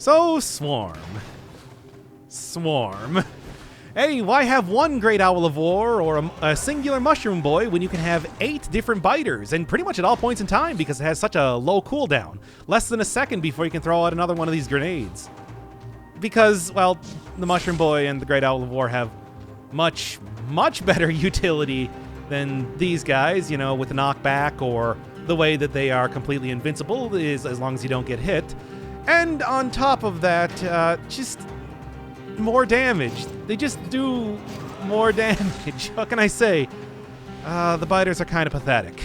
So, Swarm. Hey, why have one Great Owl of War or a singular Mushroom Boy when you can have 8 different biters, and pretty much at all points in time because it has such a low cooldown? Less than a second before you can throw out another one of these grenades. Because, well, the Mushroom Boy and the Great Owl of War have much better utility than these guys, you know, with the knockback or the way that they are completely invincible is as long as you don't get hit. And on top of that, just more damage. They just do more damage. What can I say? The biters are kind of pathetic.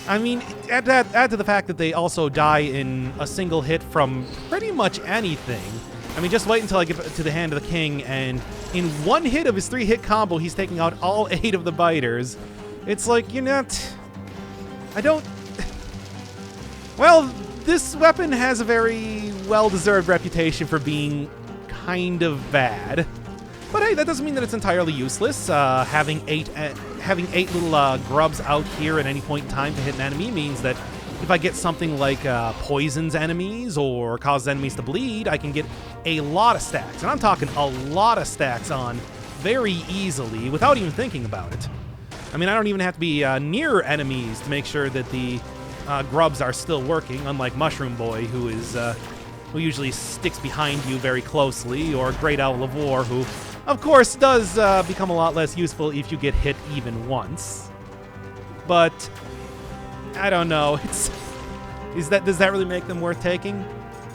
I mean, add to the fact that they also die in a single hit from pretty much anything. I mean, just wait until I get to the Hand of the King, and in one hit of his 3-hit combo, he's taking out all 8 of the biters. It's like, you're not... I don't... Well, this weapon has a very well-deserved reputation for being kind of bad. But hey, that doesn't mean that it's entirely useless. Having eight little grubs out here at any point in time to hit an enemy means that if I get something like poisons enemies or causes enemies to bleed, I can get a lot of stacks. And I'm talking a lot of stacks on very easily without even thinking about it. I mean, I don't even have to be near enemies to make sure that the grubs are still working, unlike Mushroom Boy, who usually sticks behind you very closely, or Great Owl of War, who, of course, does become a lot less useful if you get hit even once. But I don't know. Does that really make them worth taking?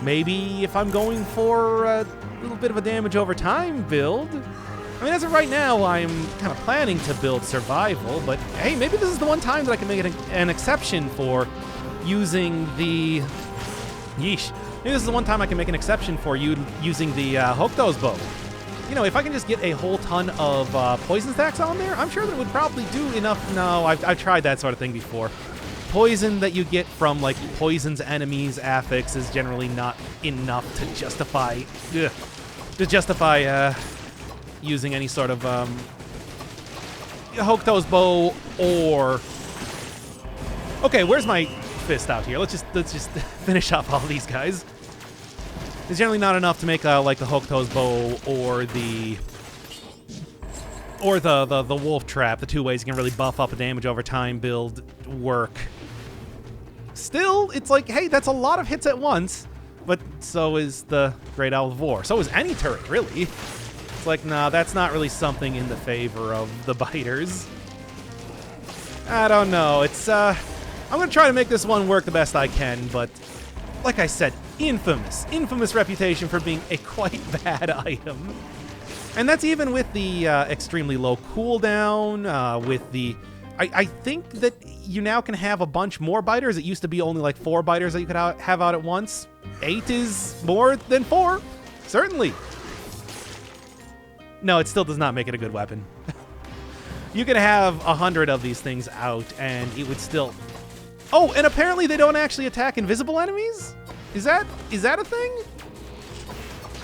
Maybe if I'm going for a little bit of a damage over time build. I mean, as of right now, I'm kind of planning to build survival, but hey, maybe this is the one time that I can make it an exception for using the... Yeesh. Maybe this is the one time I can make an exception for you using the Hokuto's bow. You know, if I can just get a whole ton of poison stacks on there, I'm sure that it would probably do enough. No, I've tried that sort of thing before. Poison that you get from, like, poison's enemies, affix, is generally not enough to justify... using any sort of Hokuto's bow or... Okay, where's my fist out here? Let's just finish off all these guys. It's generally not enough to make like the Hokuto's bow or the wolf trap, the 2 ways you can really buff up a damage over time build work. Still, it's like, hey, that's a lot of hits at once, but so is the Great Owl of War. So is any turret, really. It's like, nah, that's not really something in the favor of the biters. I don't know. It's I'm gonna try to make this one work the best I can, but like I said, infamous reputation for being a quite bad item. And that's even with the extremely low cooldown, with the... I think that you now can have a bunch more biters. It used to be only like 4 biters that you could have out at once. 8 is more than 4, certainly. No, it still does not make it a good weapon. You could have 100 of these things out, and it would still... Oh, and apparently they don't actually attack invisible enemies? Is that a thing?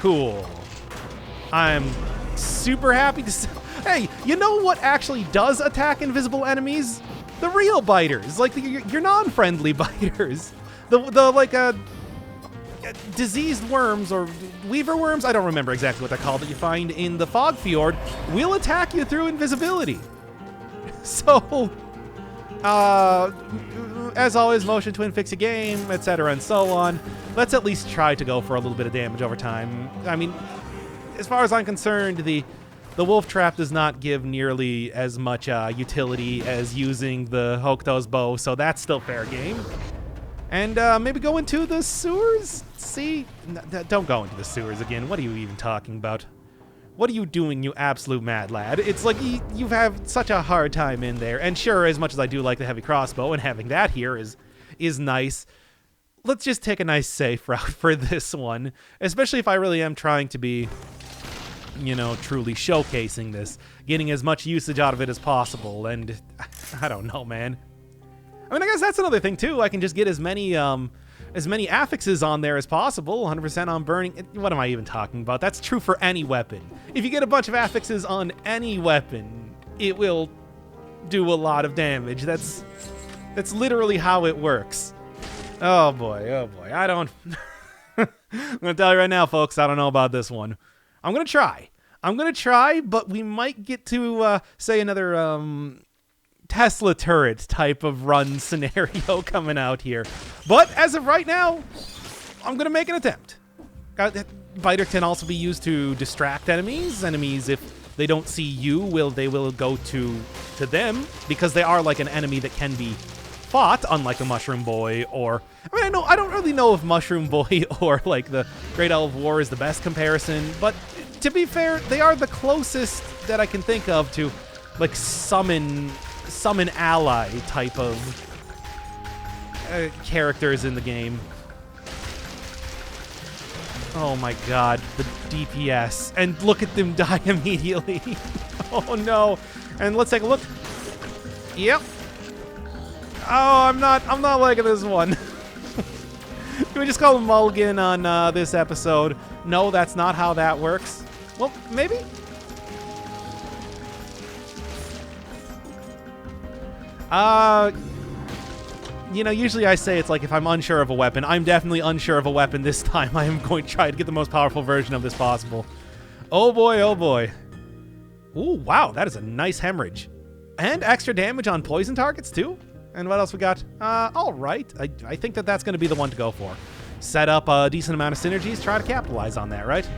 Cool. I'm super happy to... Hey, you know what actually does attack invisible enemies? The real biters, like your non-friendly biters. The like diseased worms or weaver worms, I don't remember exactly what they're called, that you find in the Fog Fjord, will attack you through invisibility. So, as always, motion twin fix a game, etc. and so on. Let's at least try to go for a little bit of damage over time. I mean, as far as I'm concerned, the wolf trap does not give nearly as much utility as using the Hokuto's bow, so that's still fair game. And maybe go into the sewers? See? Don't go into the sewers again. What are you even talking about? What are you doing, you absolute mad lad? It's like you've had such a hard time in there. And sure, as much as I do like the heavy crossbow, and having that here is nice, let's just take a nice safe route for this one. Especially if I really am trying to be, you know, truly showcasing this. Getting as much usage out of it as possible. And I don't know, man. I mean, I guess that's another thing, too. I can just get as many affixes on there as possible. 100% on burning. What am I even talking about? That's true for any weapon. If you get a bunch of affixes on any weapon, it will do a lot of damage. That's literally how it works. Oh boy, oh boy. I don't... I'm gonna tell you right now, folks, I don't know about this one. I'm gonna try, but we might get to say another Tesla turret type of run scenario coming out here. But as of right now, I'm gonna make an attempt. Biter can also be used to distract enemies. Enemies, if they don't see you, they will go to them, because they are like an enemy that can be fought, unlike a Mushroom Boy, or I don't really know if Mushroom Boy or like the Great Owl of War is the best comparison, but to be fair, they are the closest that I can think of to like summon ally type of characters in the game. Oh my god, the DPS. And look at them die immediately. Oh no. And let's take a look. Yep. Oh, I'm not liking this one. Can we just call him Mulligan on this episode? No, that's not how that works. Well, maybe? You know, usually I say it's like if I'm unsure of a weapon. I'm definitely unsure of a weapon this time. I am going to try to get the most powerful version of this possible. Oh boy, oh boy. Ooh, wow, that is a nice hemorrhage. And extra damage on poison targets too? And what else we got? All right. I think that's going to be the one to go for. Set up a decent amount of synergies, try to capitalize on that, right?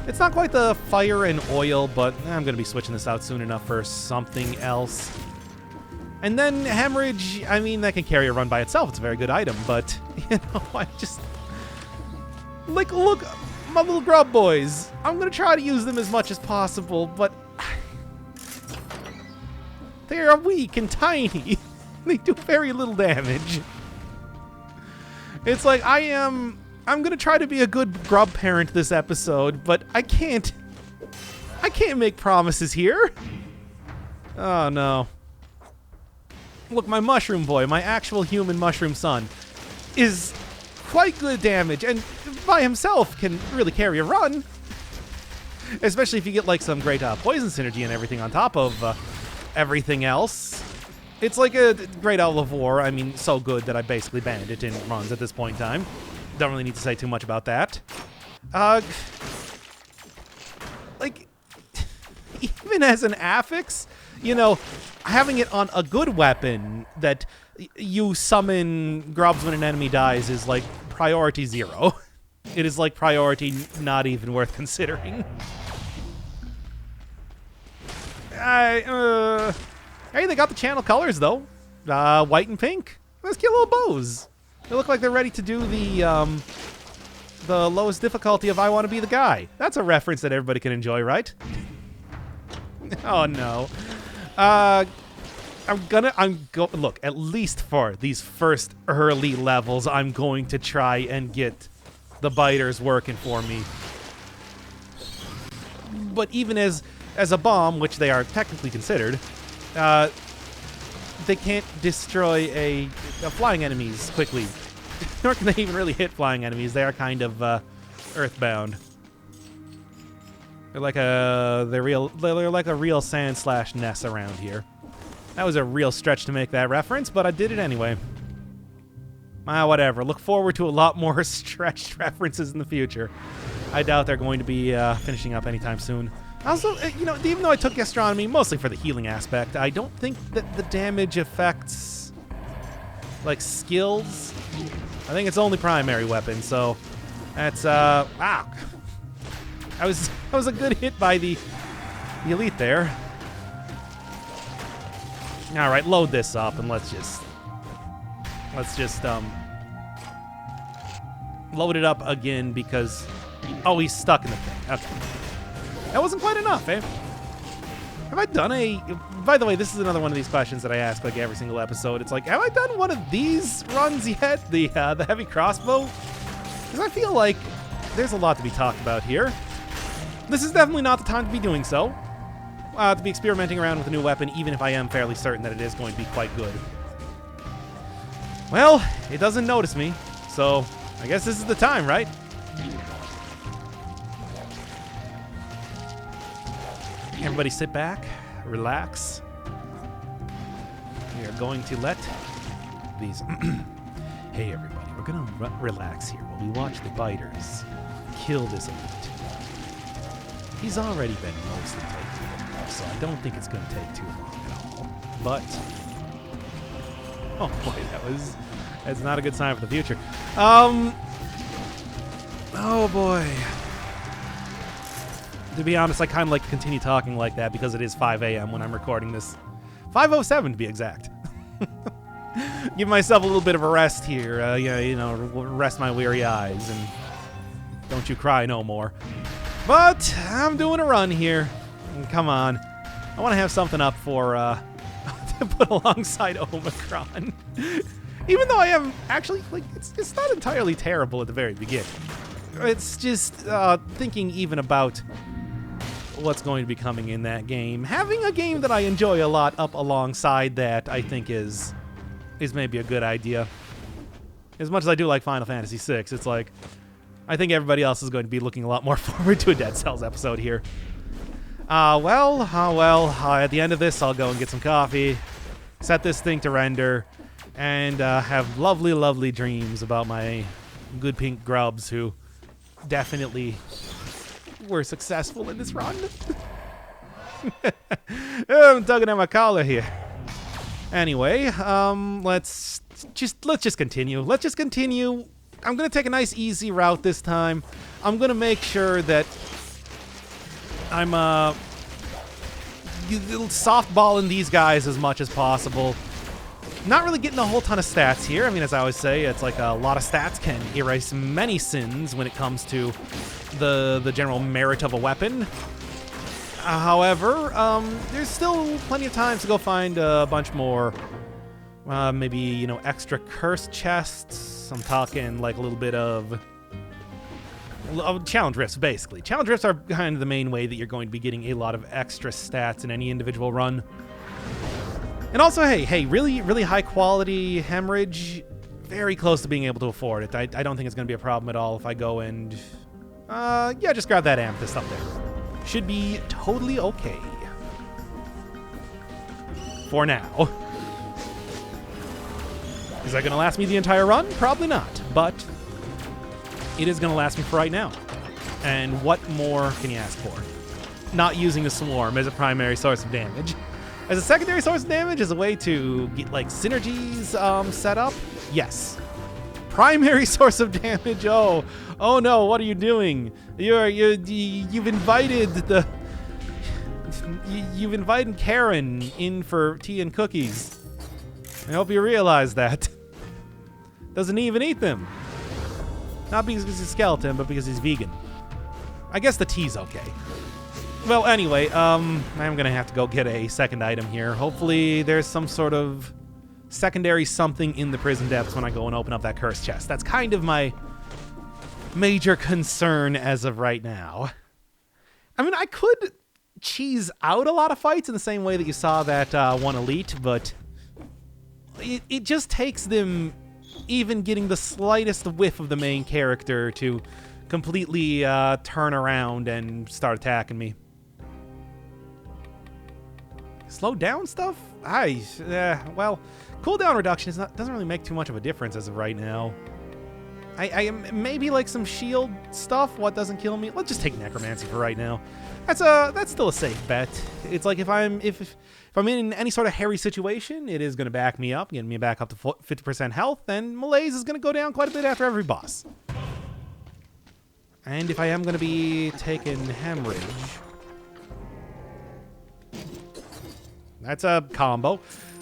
It's not quite the fire and oil, but I'm going to be switching this out soon enough for something else. And then hemorrhage, I mean, that can carry a run by itself. It's a very good item, but, you know, I just... Like, look, my little grub boys. I'm going to try to use them as much as possible, but... They are weak and tiny. They do very little damage. It's like, I'm going to try to be a good grub parent this episode, but I can't make promises here. Oh, no. Look, my Mushroom Boy, my actual human mushroom son, is quite good damage, and by himself can really carry a run. Especially if you get like some great poison synergy and everything on top of everything else. It's like a Great Owl of War. I mean, so good that I basically banned it in runs at this point in time. Don't really need to say too much about that. Like, even as an affix, you know, having it on a good weapon that you summon grubs when an enemy dies is like priority 0. It is like priority not even worth considering. Hey, they got the channel colors though. White and pink. Those cute little bows. They look like they're ready to do the lowest difficulty of I Want to Be the Guy. That's a reference that everybody can enjoy, right? Oh no. Look, at least for these first early levels, I'm going to try and get the biters working for me. But even as a bomb, which they are technically considered, they can't destroy a flying enemies quickly. Nor can they even really hit flying enemies. They are kind of earthbound. They're like a real sand/Ness around here. That was a real stretch to make that reference, but I did it anyway. Whatever. Look forward to a lot more stretched references in the future. I doubt they're going to be finishing up anytime soon. Also, you know, even though I took Gastronomy mostly for the healing aspect, I don't think that the damage affects, like, skills. I think it's only primary weapon, so that's, wow. That was a good hit by the elite there. All right, load this up and let's just load it up again because, oh, he's stuck in the thing. Okay. That wasn't quite enough, eh? Have I done by the way, this is another one of these questions that I ask like every single episode. It's like, have I done one of these runs yet? The heavy crossbow? Because I feel like there's a lot to be talked about here. This is definitely not the time to be doing so. To be experimenting around with a new weapon, even if I am fairly certain that it is going to be quite good. Well, it doesn't notice me, so I guess this is the time, right? Everybody sit back, relax. We are going to let these... Hey everybody, we're gonna relax here while we watch the biters kill this elite. He's already been mostly taken care of, so I don't think it's going to take too long at all. But, oh boy, that's not a good sign for the future. Oh boy. To be honest, I kind of like to continue talking like that because it is 5 a.m. when I'm recording this. 5:07 to be exact. Give myself a little bit of a rest here. Rest my weary eyes and don't you cry no more. But I'm doing a run here. Come on. I want to have something up for to put alongside Omicron. Even though I am actually, like, it's not entirely terrible at the very beginning. It's just thinking even about what's going to be coming in that game. Having a game that I enjoy a lot up alongside that, I think is maybe a good idea. As much as I do like Final Fantasy VI, it's like, I think everybody else is going to be looking a lot more forward to a Dead Cells episode here. At the end of this, I'll go and get some coffee, set this thing to render, and have lovely, lovely dreams about my good pink grubs who definitely were successful in this run. I'm tugging at my collar here. Anyway, let's just continue. Let's just continue. I'm going to take a nice, easy route this time. I'm going to make sure that I'm softballing these guys as much as possible. Not really getting a whole ton of stats here. I mean, as I always say, it's like a lot of stats can erase many sins when it comes to the general merit of a weapon. However, there's still plenty of times to go find a bunch more, maybe, extra curse chests. I'm talking like a little bit of challenge rifts, basically. Challenge rifts are kind of the main way that you're going to be getting a lot of extra stats in any individual run. And also, hey, really, really high quality hemorrhage, very close to being able to afford it. I don't think it's going to be a problem at all if I go and, just grab that amethyst up there. Should be totally okay. For now. Is that going to last me the entire run? Probably not, but it is going to last me for right now. And what more can you ask for? Not using the swarm as a primary source of damage. As a secondary source of damage, as a way to get, like, synergies set up? Yes. Primary source of damage? Oh no, what are you doing? You've invited You've invited Karen in for tea and cookies. I hope you realize that. Doesn't even eat them. Not because he's a skeleton, but because he's vegan. I guess the tea's okay. Well, anyway, I'm gonna have to go get a second item here. Hopefully there's some sort of secondary something in the prison depths when I go and open up that curse chest. That's kind of my major concern as of right now. I mean, I could cheese out a lot of fights in the same way that you saw that one elite, but it just takes them even getting the slightest whiff of the main character to completely turn around and start attacking me. Slow down stuff? Well, cooldown reduction doesn't really make too much of a difference as of right now. I maybe like some shield stuff. What doesn't kill me? Let's just take necromancy for right now. That's still a safe bet. It's like if I'm in any sort of hairy situation, it is going to back me up, getting me back up to 50% health, and malaise is going to go down quite a bit after every boss. And if I am going to be taking hemorrhage, that's a combo.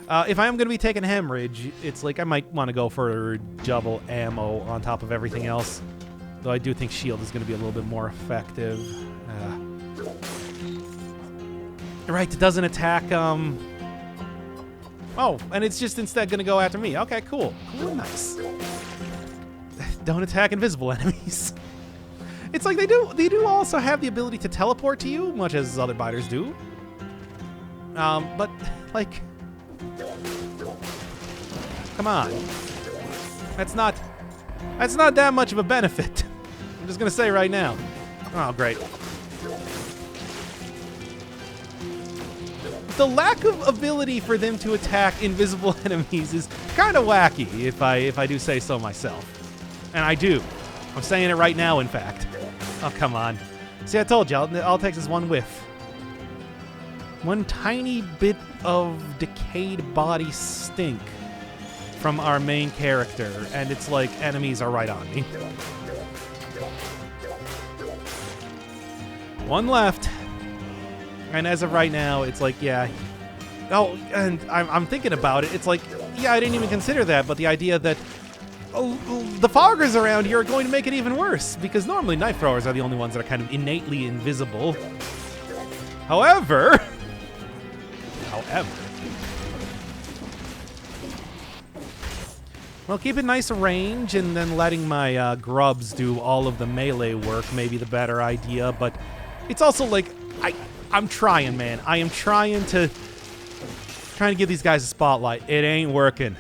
If I am going to be taking hemorrhage, it's like I might want to go for double ammo on top of everything else. Though I do think shield is going to be a little bit more effective. Right, it doesn't attack, oh, and it's just instead going to go after me. Okay, cool. Cool, nice. Don't attack invisible enemies. It's like they do also have the ability to teleport to you, much as other biters do. But, like, come on. That's not that much of a benefit. I'm just gonna say right now. Oh, great. The lack of ability for them to attack invisible enemies is kind of wacky, if I do say so myself. And I do. I'm saying it right now, in fact. Oh, come on. See, I told you, all it takes is one whiff. One tiny bit of decayed body stink from our main character, and it's like enemies are right on me. One left. And as of right now, it's like, yeah. Oh, and I'm thinking about it. It's like, yeah, I didn't even consider that, but the idea that the foggers around here are going to make it even worse, because normally knife throwers are the only ones that are kind of innately invisible. However... Well, keep it nice range, and then letting my grubs do all of the melee work may be the better idea, but it's also like, I'm trying, man. I am trying to give these guys a spotlight. It ain't working.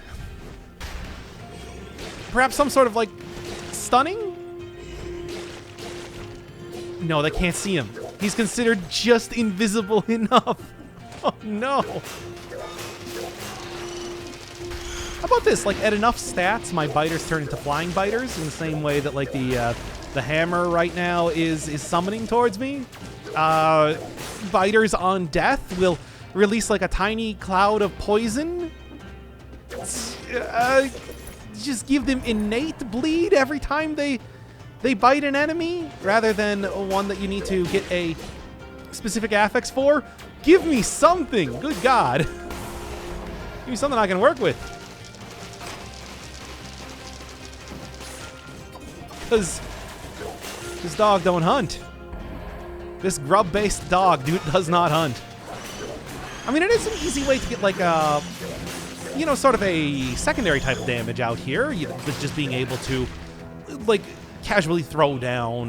Perhaps some sort of, like, stunning? No, they can't see him. He's considered just invisible enough. Oh, no. How about this? Like, at enough stats, my biters turn into flying biters in the same way that, like, the hammer right now is summoning towards me. Biters on death will release, like, a tiny cloud of poison. Just give them innate bleed every time they bite an enemy, rather than one that you need to get a specific affix for. Give me something! Good God. Give me something I can work with. Because this dog don't hunt. This grub-based dog does not hunt. I mean, it is an easy way to get, like, you know, sort of a secondary type of damage out here, with just being able to, like, casually throw down,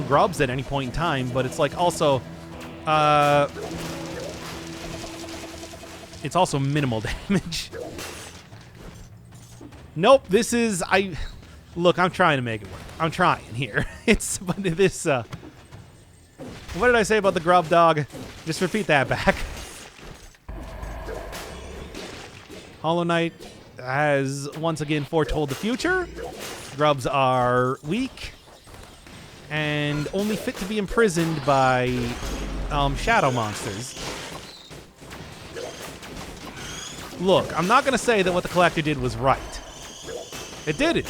grubs at any point in time, but it's, like, also, it's also minimal damage. Nope, this is, look, I'm trying to make it work. I'm trying here. But this, what did I say about the grub dog? Just repeat that back. Hollow Knight has once again foretold the future. Grubs are weak and only fit to be imprisoned by shadow monsters. Look, I'm not going to say that what the Collector did was right. It didn't.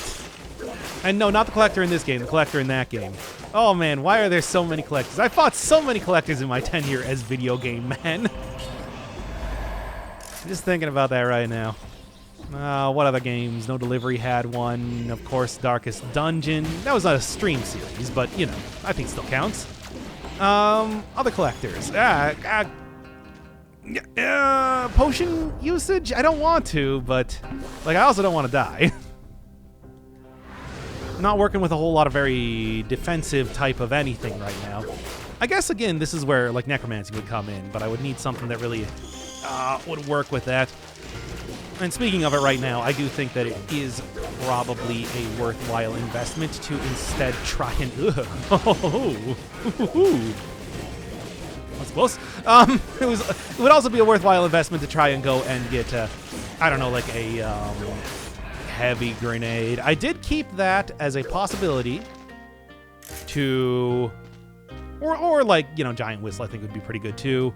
And no, not the Collector in this game, the Collector in that game. Oh man, why are there so many Collectors? I fought so many Collectors in my tenure as video game man. Just thinking about that right now. What other games? No Delivery had one. Of course, Darkest Dungeon. That was not a stream series, but, you know, I think it still counts. Other Collectors. Potion usage? I don't want to, but, like, I also don't want to die. Not working with a whole lot of very defensive type of anything right now. I guess, again, this is where, like, Necromancy would come in, but I would need something that really would work with that. And speaking of it right now, I do think that it is probably a worthwhile investment to instead try and... That's close. It would also be a worthwhile investment to try and go and get, I don't know, like a heavy grenade. I did keep that as a possibility to... Or like, you know, Giant Whistle I think would be pretty good too.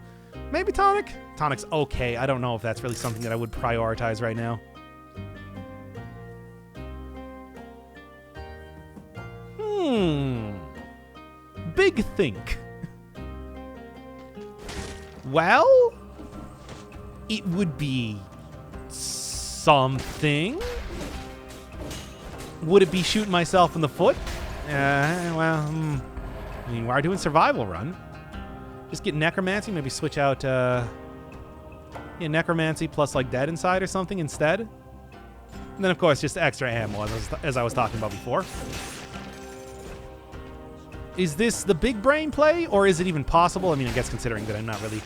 Maybe Tonic? Tonic's okay. I don't know if that's really something that I would prioritize right now. Big think. Well, it would be something. Would it be shooting myself in the foot? Well, I mean, we're doing survival run. Just get Necromancy, maybe switch out, Necromancy plus, like, Dead Inside or something instead. And then, of course, just extra ammo, as I was talking about before. Is this the big brain play, or is it even possible? I mean, I guess considering that I'm not really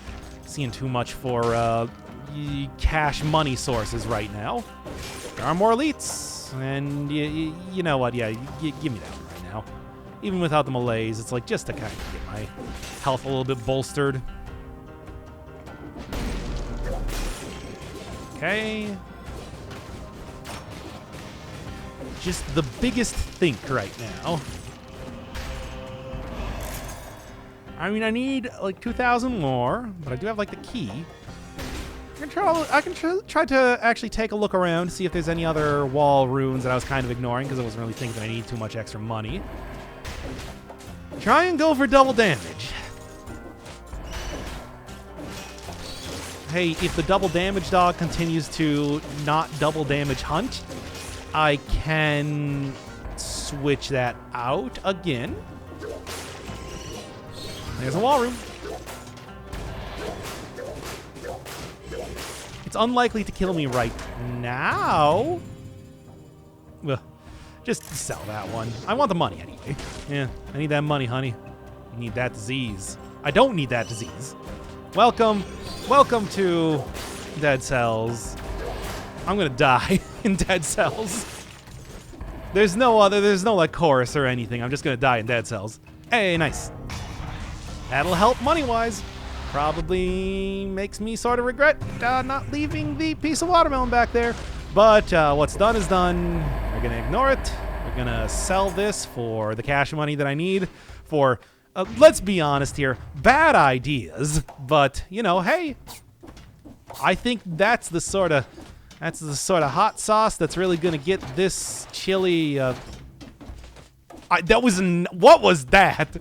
seeing too much for cash money sources right now. There are more elites, and you know what? Yeah, give me that one right now. Even without the malaise, it's like just to kind of get my health a little bit bolstered. Okay. Just the biggest think right now. I mean, I need like 2,000 more, but I do have like the key. I can try to actually take a look around, see if there's any other wall runes that I was kind of ignoring because I wasn't really thinking that I needed too much extra money. Try and go for double damage. Hey, if the double damage dog continues to not double damage hunt, I can switch that out again. There's a wall room. It's unlikely to kill me right now. Well, just sell that one. I want the money anyway. Yeah, I need that money, honey. I need that disease. I don't need that disease. Welcome to Dead Cells. I'm gonna die in Dead Cells. There's no like chorus or anything. I'm just gonna die in Dead Cells. Hey, nice. That'll help money-wise. Probably makes me sort of regret not leaving the piece of watermelon back there. But what's done is done. We're gonna ignore it. We're gonna sell this for the cash money that I need for, let's be honest here, bad ideas. But, you know, hey, I think that's the sort of hot sauce that's really gonna get this chili. What was that?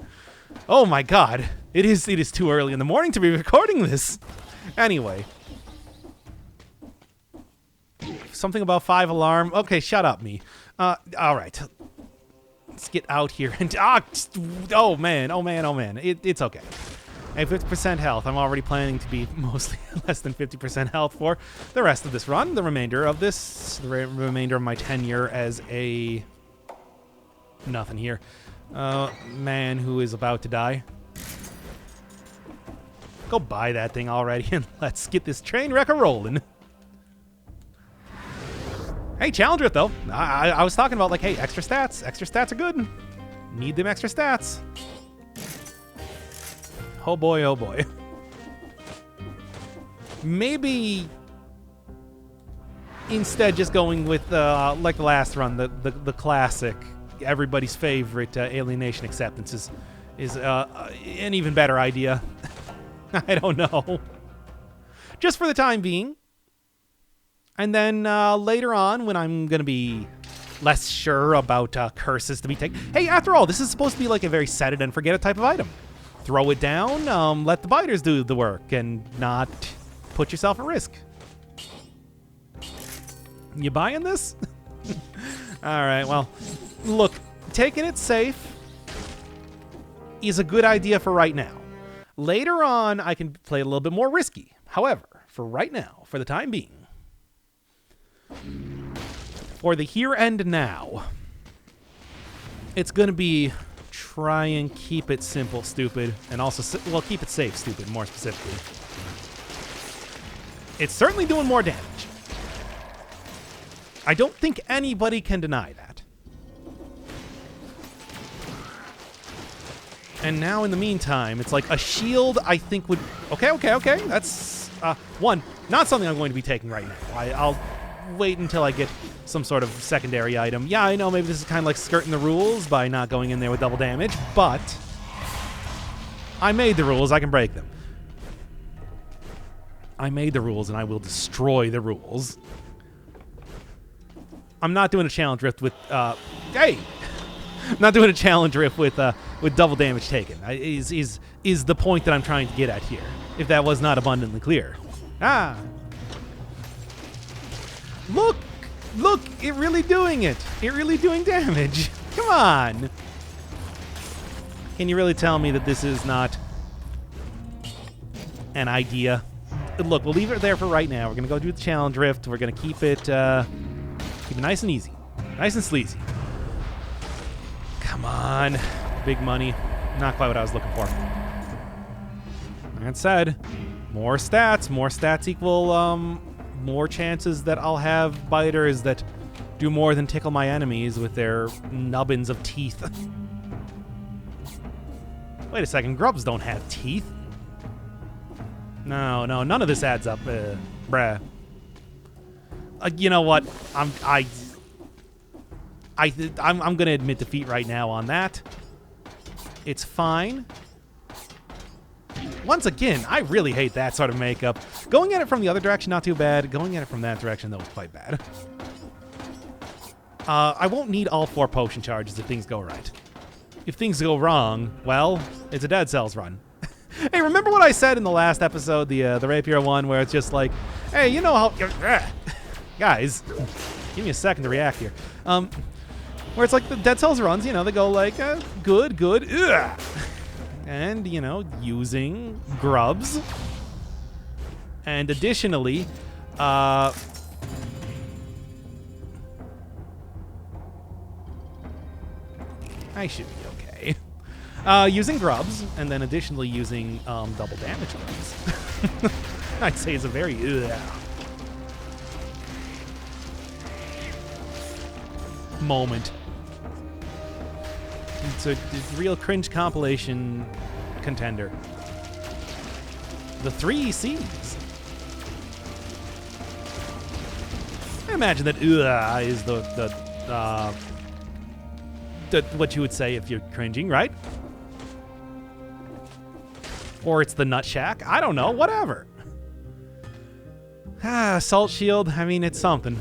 Oh my God! It is too early in the morning to be recording this. Anyway, something about 5 alarm. Okay, shut up, me. All right, let's get out here and oh man. It's okay. Hey, 50% health. I'm already planning to be mostly less than 50% health for the rest of this run. The remainder of my tenure as a nothing here. Man who is about to die. Go buy that thing already and let's get this train wreck a-rolling. Hey, challenge it though. I was talking about like, hey, extra stats. Extra stats are good. Need them extra stats. Oh boy, oh boy. Maybe instead just going with like the last run, the classic, everybody's favorite alienation acceptance is an even better idea. I don't know. Just for the time being. And then later on, when I'm going to be less sure about curses to be taken. Hey, after all, this is supposed to be like a very set it and forget it type of item. Throw it down, let the biters do the work, and not put yourself at risk. You buying this? All right, well, look, taking it safe is a good idea for right now. Later on, I can play a little bit more risky. However, for right now, for the time being, for the here and now, it's going to be try and keep it simple, stupid, and also, well, keep it safe, stupid, more specifically. It's certainly doing more damage. I don't think anybody can deny that. And now, in the meantime, it's like a shield, I think, would... Okay. That's, one, not something I'm going to be taking right now. I'll wait until I get some sort of secondary item. Yeah, I know maybe this is kind of like skirting the rules by not going in there with double damage, but I made the rules. I can break them. I made the rules, and I will destroy the rules. I'm not doing a challenge rift with, hey! I'm not doing a challenge rift with double damage taken. Is the point that I'm trying to get at here, if that was not abundantly clear. Ah! Look, it really doing it. It really doing damage. Come on. Can you really tell me that this is not an idea? Look, we'll leave it there for right now. We're going to go do the challenge rift. We're going to keep it nice and easy. Nice and sleazy. Come on. Big money. Not quite what I was looking for. That said, more stats. More stats equal more chances that I'll have biters that do more than tickle my enemies with their nubbins of teeth. Wait a second, grubs don't have teeth. No, none of this adds up, bruh. You know what? I'm gonna admit defeat right now on that. It's fine. Once again, I really hate that sort of makeup. Going at it from the other direction, not too bad. Going at it from that direction, though, was quite bad. I won't need all 4 potion charges if things go right. If things go wrong, well, it's a Dead Cells run. Hey, remember what I said in the last episode, the Rapier one, where it's just like, hey, you know how... Guys, give me a second to react here. Where it's like the Dead Cells runs, you know, they go like, good, ugh. And, you know, using grubs. And additionally, I should be okay. Using grubs, and then additionally using double damage grubs. I'd say it's a very moment. It's a real cringe compilation contender. The 3 C's. I imagine that is the what you would say if you're cringing, right? Or it's the Nut Shack. I don't know. Whatever. Salt Shield. I mean, it's something.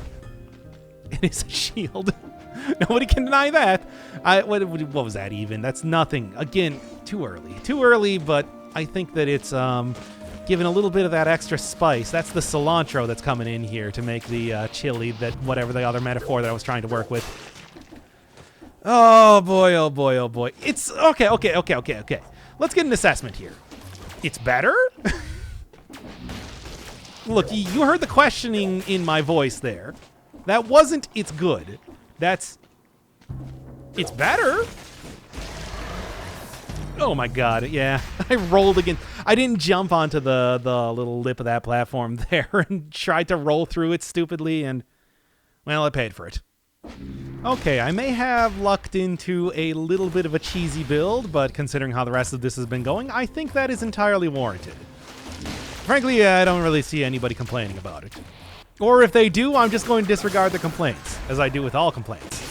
It is a shield. Nobody can deny that. What was that even? That's nothing. Again, too early. Too early, but I think that it's given a little bit of that extra spice. That's the cilantro that's coming in here to make the chili, that whatever the other metaphor that I was trying to work with. Oh boy, oh boy, oh boy. It's okay. Let's get an assessment here. It's better? Look, you heard the questioning in my voice there. That wasn't it's good. That's it's better. Oh my god, yeah. I rolled again. I didn't jump onto the little lip of that platform there and tried to roll through it stupidly, and well, I paid for it. Okay, I may have lucked into a little bit of a cheesy build, but considering how the rest of this has been going, I think that is entirely warranted. Frankly, I don't really see anybody complaining about it. Or if they do, I'm just going to disregard the complaints, as I do with all complaints.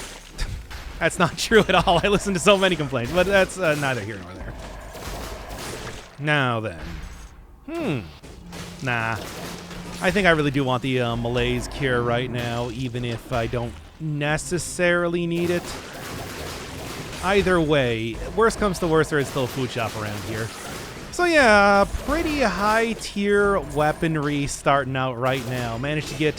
That's not true at all. I listen to so many complaints, but that's neither here nor there. Now then. Nah. I think I really do want the malaise cure right now, even if I don't necessarily need it. Either way, worst comes to worst, there is still a food shop around here. So yeah, pretty high tier weaponry starting out right now. Managed to get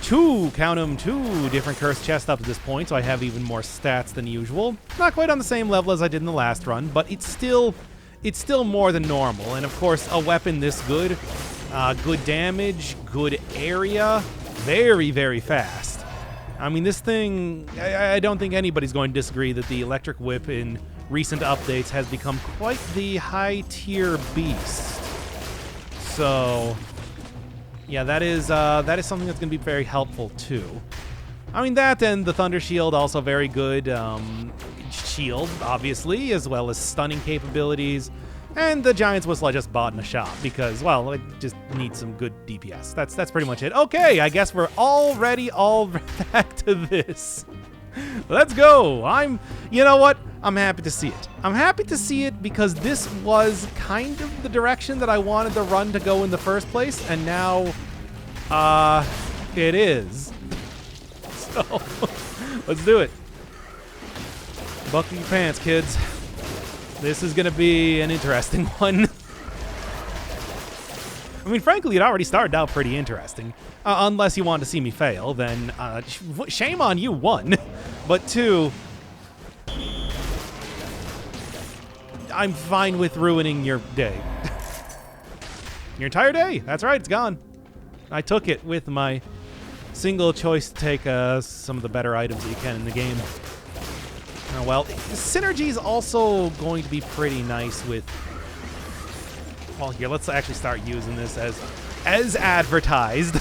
two different cursed chests up to this point, so I have even more stats than usual. Not quite on the same level as I did in the last run, but it's still more than normal. And of course, a weapon this good, good damage, good area, very, very fast. I mean, this thing, I don't think anybody's going to disagree that the Electric Whip in recent updates has become quite the high-tier beast. So, yeah, that is something that's going to be very helpful, too. I mean, that and the Thunder Shield, also very good shield, obviously, as well as stunning capabilities. And the Giant's Whistle I just bought in a shop because, well, I just need some good DPS. That's pretty much it. Okay, I guess we're already all back to this. Let's go. You know what? I'm happy to see it. I'm happy to see it because this was kind of the direction that I wanted the run to go in the first place, and now, it is. So, let's do it. Buckle your pants, kids. This is going to be an interesting one. I mean, frankly, it already started out pretty interesting. Unless you want to see me fail, then shame on you, 1. But 2, I'm fine with ruining your day. Your entire day. That's right, it's gone. I took it with my single choice to take some of the better items that you can in the game. Oh, well, synergy is also going to be pretty nice with... Well, here, let's actually start using this as advertised.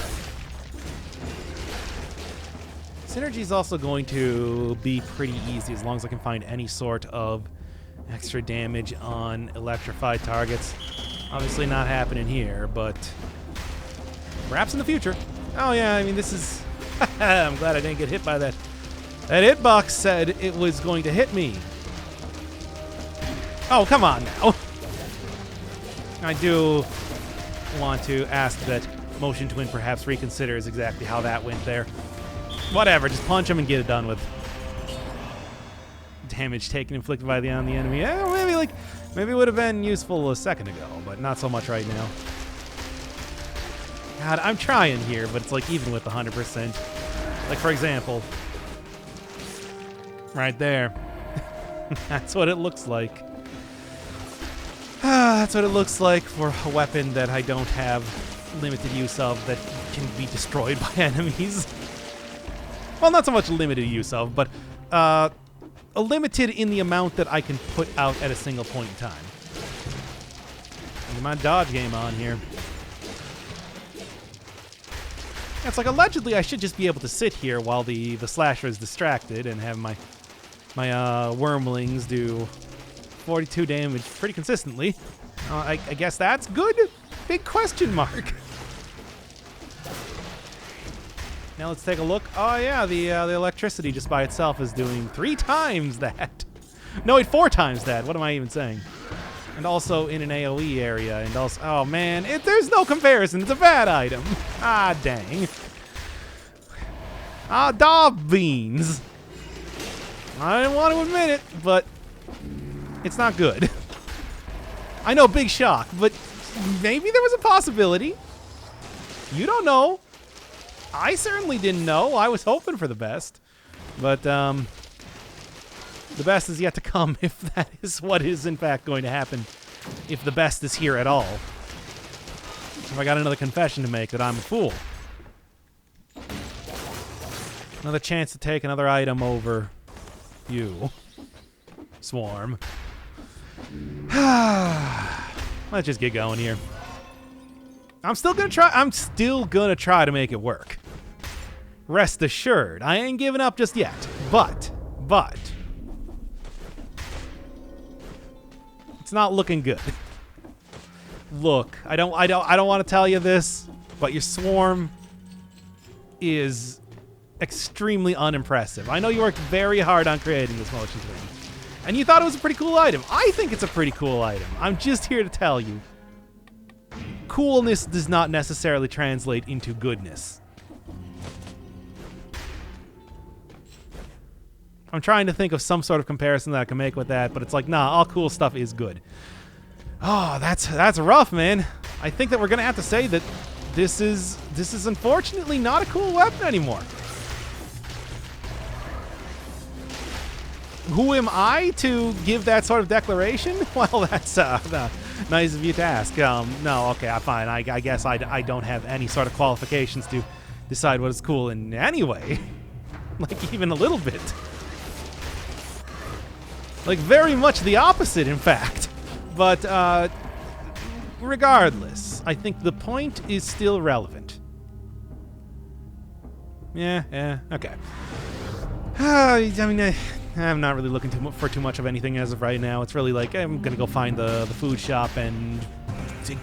Synergy is also going to be pretty easy as long as I can find any sort of extra damage on electrified targets. Obviously not happening here, but perhaps in the future. Oh, yeah, I mean, this is I'm glad I didn't get hit by that. That hitbox said it was going to hit me. Oh, come on now. I do want to ask that Motion Twin perhaps reconsiders exactly how that went there. Whatever, just punch him and get it done with. Damage taken inflicted by the enemy. Yeah, maybe it would have been useful a second ago, but not so much right now. God, I'm trying here, but it's like even with 100%. Like, for example, right there. That's what it looks like. That's what it looks like for a weapon that I don't have limited use of that can be destroyed by enemies. Well, not so much limited use of, but limited in the amount that I can put out at a single point in time. Get my dodge game on here. It's like allegedly I should just be able to sit here while the slasher is distracted and have my wormlings do 42 damage pretty consistently. I guess that's good? Big question mark. Now let's take a look. Oh yeah, the electricity just by itself is doing 3 times that. No, wait, 4 times that. What am I even saying? And also in an AoE area, and also, oh man, there's no comparison. It's a bad item. Ah, dang. Ah, dog beans. I didn't want to admit it, but it's not good. I know, big shock, but maybe there was a possibility. You don't know. I certainly didn't know. I was hoping for the best. But the best is yet to come, if that is what is in fact going to happen. If the best is here at all. If I got another confession to make that I'm a fool. Another chance to take another item over you. Swarm. Let's just get going here. I'm still gonna try to make it work. Rest assured, I ain't giving up just yet. But it's not looking good. Look, I don't want to tell you this, but your swarm is extremely unimpressive. I know you worked very hard on creating this motion twin, and you thought it was a pretty cool item. I think it's a pretty cool item. I'm just here to tell you, coolness does not necessarily translate into goodness. I'm trying to think of some sort of comparison that I can make with that, but it's like, nah, all cool stuff is good. Oh, that's rough, man. I think that we're gonna have to say that this is unfortunately not a cool weapon anymore. Who am I to give that sort of declaration? Well, that's nice of you to ask. No, okay, fine. I guess I don't have any sort of qualifications to decide what is cool in any way. Like, even a little bit. Like, very much the opposite, in fact. But, regardless, I think the point is still relevant. Yeah, okay. I mean, I'm not really looking for too much of anything as of right now. It's really like, I'm gonna go find the food shop and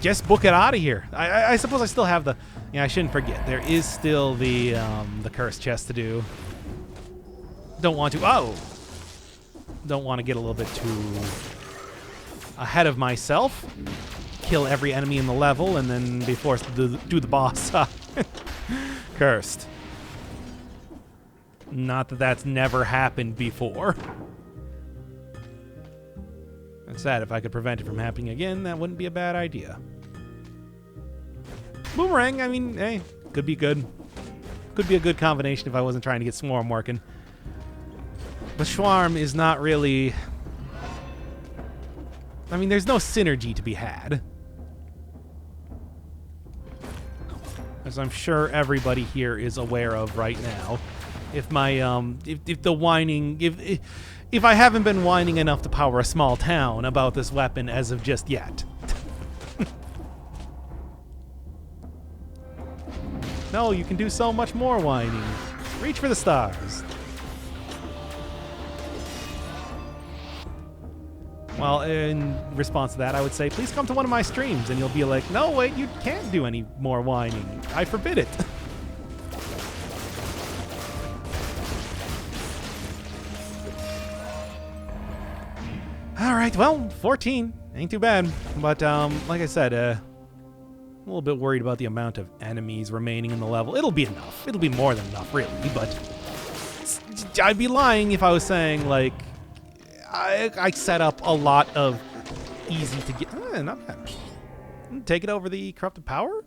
just book it out of here. I suppose I still have I shouldn't forget. There is still the curse chest to do. Don't want to get a little bit too ahead of myself. Kill every enemy in the level and then be forced to do the boss. Cursed. Not that that's never happened before. It's sad. If I could prevent it from happening again, that wouldn't be a bad idea. Boomerang, I mean, hey, could be good. Could be a good combination if I wasn't trying to get Swarm working. But Swarm is not really... I mean, there's no synergy to be had. As I'm sure everybody here is aware of right now. If my, if the whining... If I haven't been whining enough to power a small town about this weapon as of just yet. No, you can do so much more whining. Reach for the stars. Well, in response to that, I would say, please come to one of my streams, and you'll be like, no, wait, you can't do any more whining. I forbid it. All right, well, 14 ain't too bad, but like I said, a little bit worried about the amount of enemies remaining in the level. It'll be enough. It'll be more than enough, really, but I'd be lying if I was saying, like, I set up a lot of easy to get. Not bad. Take it over the corrupted power?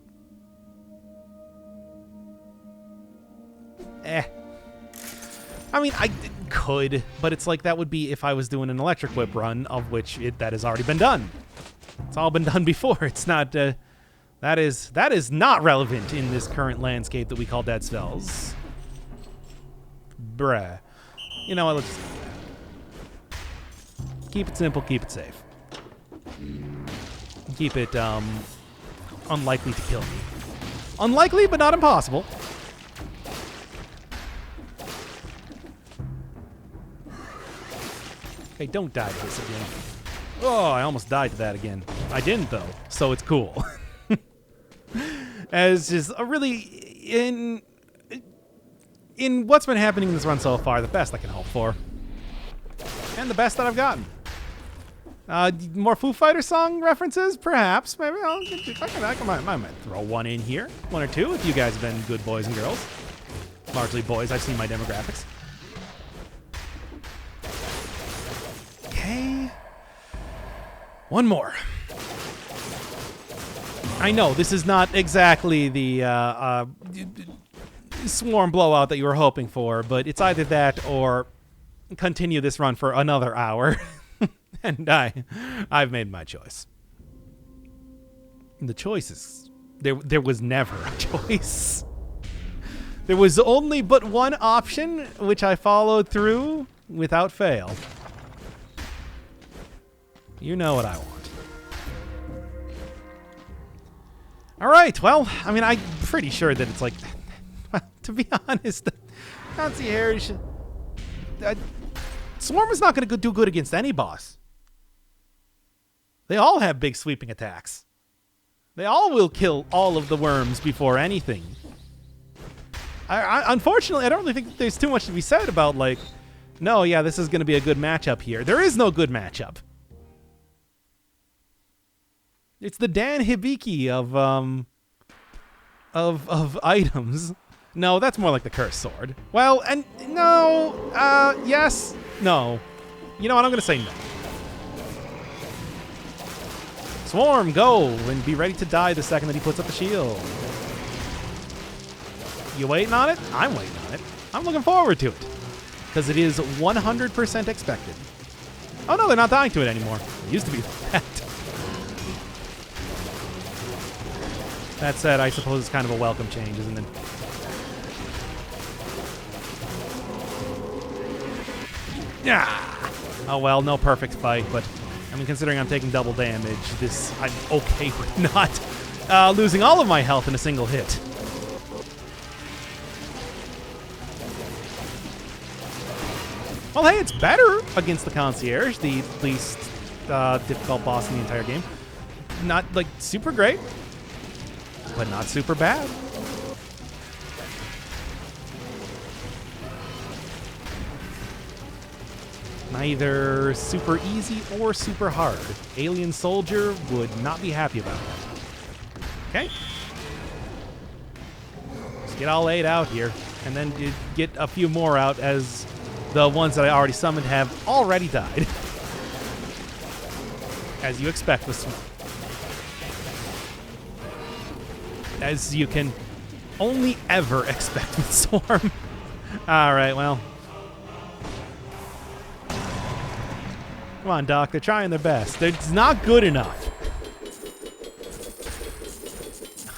I mean, I could, but it's like that would be if I was doing an electric whip run, of which that has already been done. It's all been done before. It's not. That is not relevant in this current landscape that we call Dead Cells. Bruh. You know what? Let's keep it simple. Keep it safe. Keep it unlikely to kill me. Unlikely, but not impossible. Okay, don't die to this again. Oh, I almost died to that again. I didn't, though, so it's cool. As just a really, in what's been happening in this run so far, the best I can hope for. And the best that I've gotten. More Foo Fighters song references, perhaps. Maybe I might throw one in here. One or two, if you guys have been good boys and girls. Largely boys, I've seen my demographics. Okay. One more. I know, this is not exactly the swarm blowout that you were hoping for, but it's either that or continue this run for another hour. And I've made my choice. The choice is... There was never a choice. There was only but one option, which I followed through without fail. You know what I want. All right, well, I mean, I'm pretty sure that it's like... to be honest, Concierge... Swarm is not going to do good against any boss. They all have big sweeping attacks. They all will kill all of the worms before anything. Unfortunately, I don't really think there's too much to be said about, like, no, yeah, this is going to be a good matchup here. There is no good matchup. It's the Dan Hibiki of items. No, that's more like the Cursed Sword. Well, and no, yes, no. You know what? I'm going to say no. Swarm, go, and be ready to die the second that he puts up the shield. You waiting on it? I'm waiting on it. I'm looking forward to it. Because it is 100% expected. Oh no, they're not dying to it anymore. It used to be that. That said, I suppose it's kind of a welcome change, isn't it? Yeah. Oh well, no perfect fight, but I mean, considering I'm taking double damage, I'm okay with not losing all of my health in a single hit. Well, hey, it's better against the Concierge, the least difficult boss in the entire game. Not, like, super great, but not super bad. Neither super easy or super hard. Alien Soldier would not be happy about that. Okay. Just get all 8 out here, and then get a few more out as the ones that I already summoned have already died. As you expect with Swarm. As you can only ever expect with Swarm. Alright, well. Come on, Doc. They're trying their best. It's not good enough.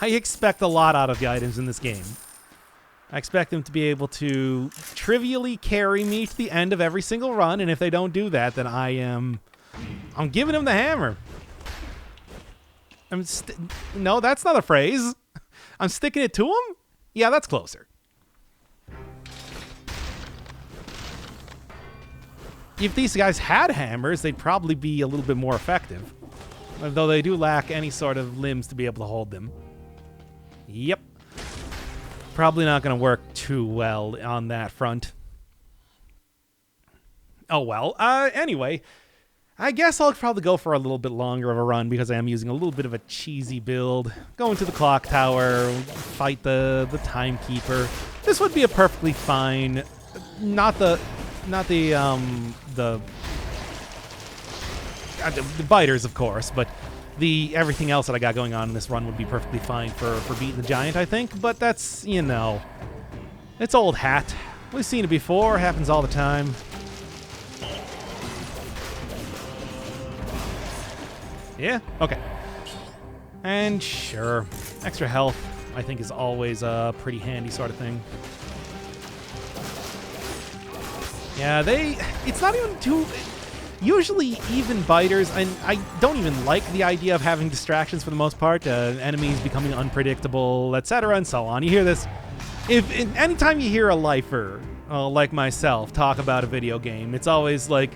I expect a lot out of the items in this game. I expect them to be able to trivially carry me to the end of every single run, and if they don't do that, then I'm giving them the hammer. No, that's not a phrase. I'm sticking it to them? Yeah, that's closer. If these guys had hammers, they'd probably be a little bit more effective. Though they do lack any sort of limbs to be able to hold them. Yep. Probably not going to work too well on that front. Oh well. Anyway, I guess I'll probably go for a little bit longer of a run because I am using a little bit of a cheesy build. Go into the clock tower, fight the timekeeper. This would be a perfectly fine, not the biters, of course, but everything else that I got going on in this run would be perfectly fine for beating the giant, I think. But that's, you know, it's old hat. We've seen it before. Happens all the time. Yeah? Okay. And sure. Extra health, I think, is always a pretty handy sort of thing. Yeah, it's not even too... Usually, even biters, and I don't even like the idea of having distractions for the most part, enemies becoming unpredictable, etc., and so on. You hear this... Anytime you hear a lifer, like myself, talk about a video game, it's always like,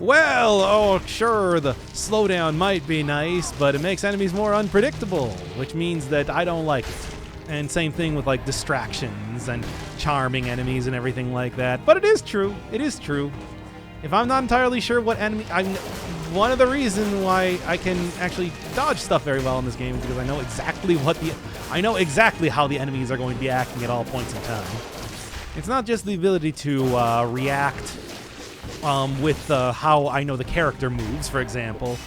well, oh, sure, the slowdown might be nice, but it makes enemies more unpredictable, which means that I don't like it. And same thing with, like, distractions and charming enemies and everything like that. But it is true. It is true. If I'm not entirely sure what enemy... one of the reasons why I can actually dodge stuff very well in this game is because I know exactly I know exactly how the enemies are going to be acting at all points in time. It's not just the ability to react with how I know the character moves, for example,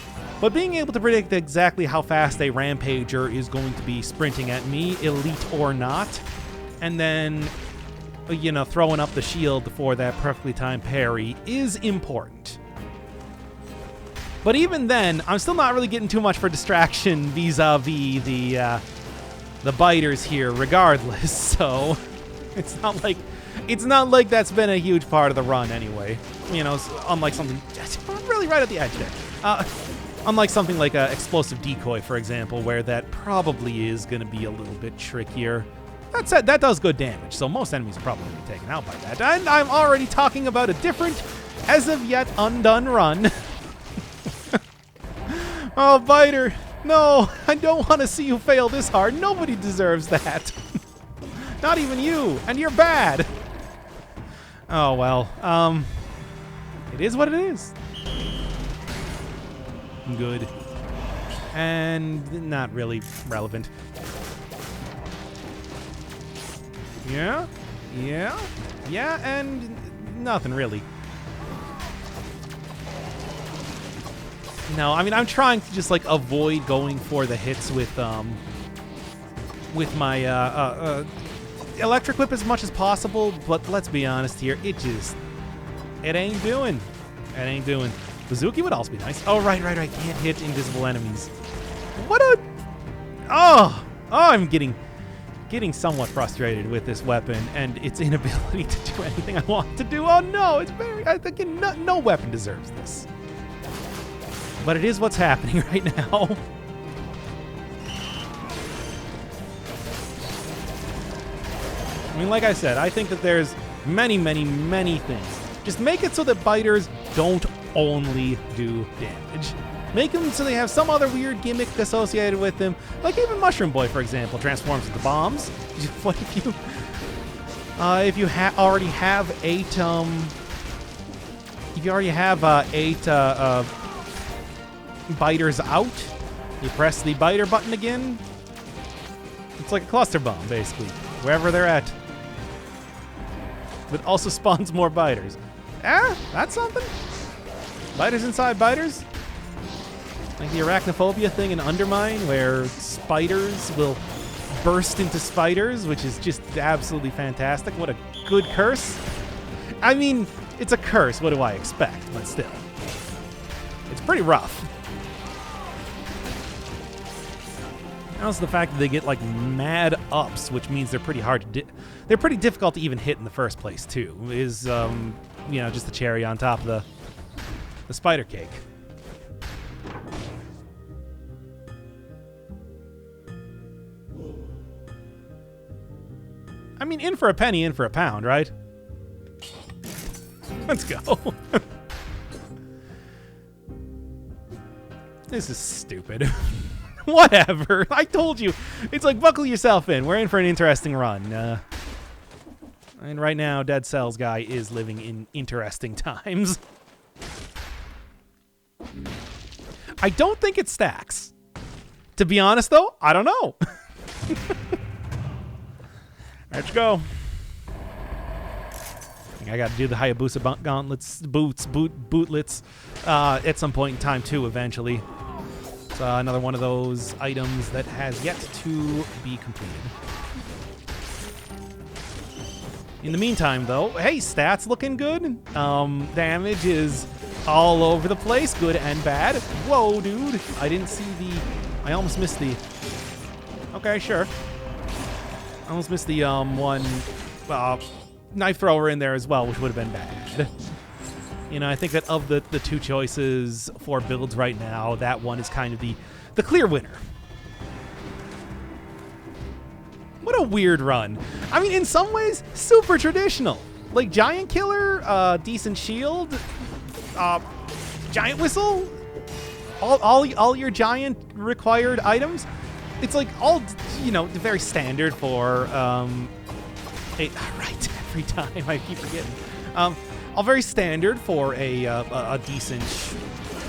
but being able to predict exactly how fast a rampager is going to be sprinting at me, elite or not, and then, you know, throwing up the shield for that perfectly timed parry is important. But even then, I'm still not really getting too much for distraction vis-a-vis the biters here, regardless. So it's not like that's been a huge part of the run anyway. You know, unlike something really right at the edge there. Unlike something like an explosive decoy, for example, where that probably is going to be a little bit trickier. That said, that does good damage, so most enemies are probably going to be taken out by that. And I'm already talking about a different, as of yet undone run. Oh, Biter, no, I don't want to see you fail this hard. Nobody deserves that. Not even you, and you're bad. Oh, well, it is what it is. Good. And not really relevant. Yeah, and nothing really. No, I mean, I'm trying to just, like, avoid going for the hits with my electric whip as much as possible, but let's be honest here, it ain't doing. It ain't doing. Bazooki would also be nice. Oh, right. Can't hit invisible enemies. I'm getting somewhat frustrated with this weapon and its inability to do anything I want to do. Oh, no, again, no weapon deserves this. But it is what's happening right now. I mean, like I said, I think that there's many things. Just make it so that biters don't only do damage. Make them so they have some other weird gimmick associated with them. Like even Mushroom Boy, for example, transforms into bombs. What if you already have eight biters out, you press the biter button again. It's like a cluster bomb, basically, wherever they're at. But also spawns more biters. That's something. Biters inside biters. Like the arachnophobia thing in Undermine, where spiders will burst into spiders, which is just absolutely fantastic. What a good curse. I mean, it's a curse. What do I expect? But still, it's pretty rough. And also the fact that they get like mad ups, which means they're pretty hard to they're pretty difficult to even hit in the first place too, is just the cherry on top of the spider cake. I mean, in for a penny, in for a pound, right? Let's go. This is stupid. Whatever. I told you. It's like, buckle yourself in. We're in for an interesting run. And right now, Dead Cells guy is living in interesting times. I don't think it stacks. To be honest, though, I don't know. Let's go. I got to do the Hayabusa gauntlets, bootlets at some point in time, too, eventually. It's another one of those items that has yet to be completed. In the meantime, though, hey, stats looking good. Damage is all over the place, good and bad. Whoa, dude. I didn't see the... I almost missed the... Okay, sure. I almost missed the one knife thrower in there as well, which would have been bad. You know, I think that of the two choices for builds right now, that one is kind of the clear winner. What a weird run. I mean, in some ways, super traditional. Like Giant Killer, decent shield, Giant Whistle, all your giant required items. It's like all, you know, very standard for right, every time I keep forgetting. All very standard for a decent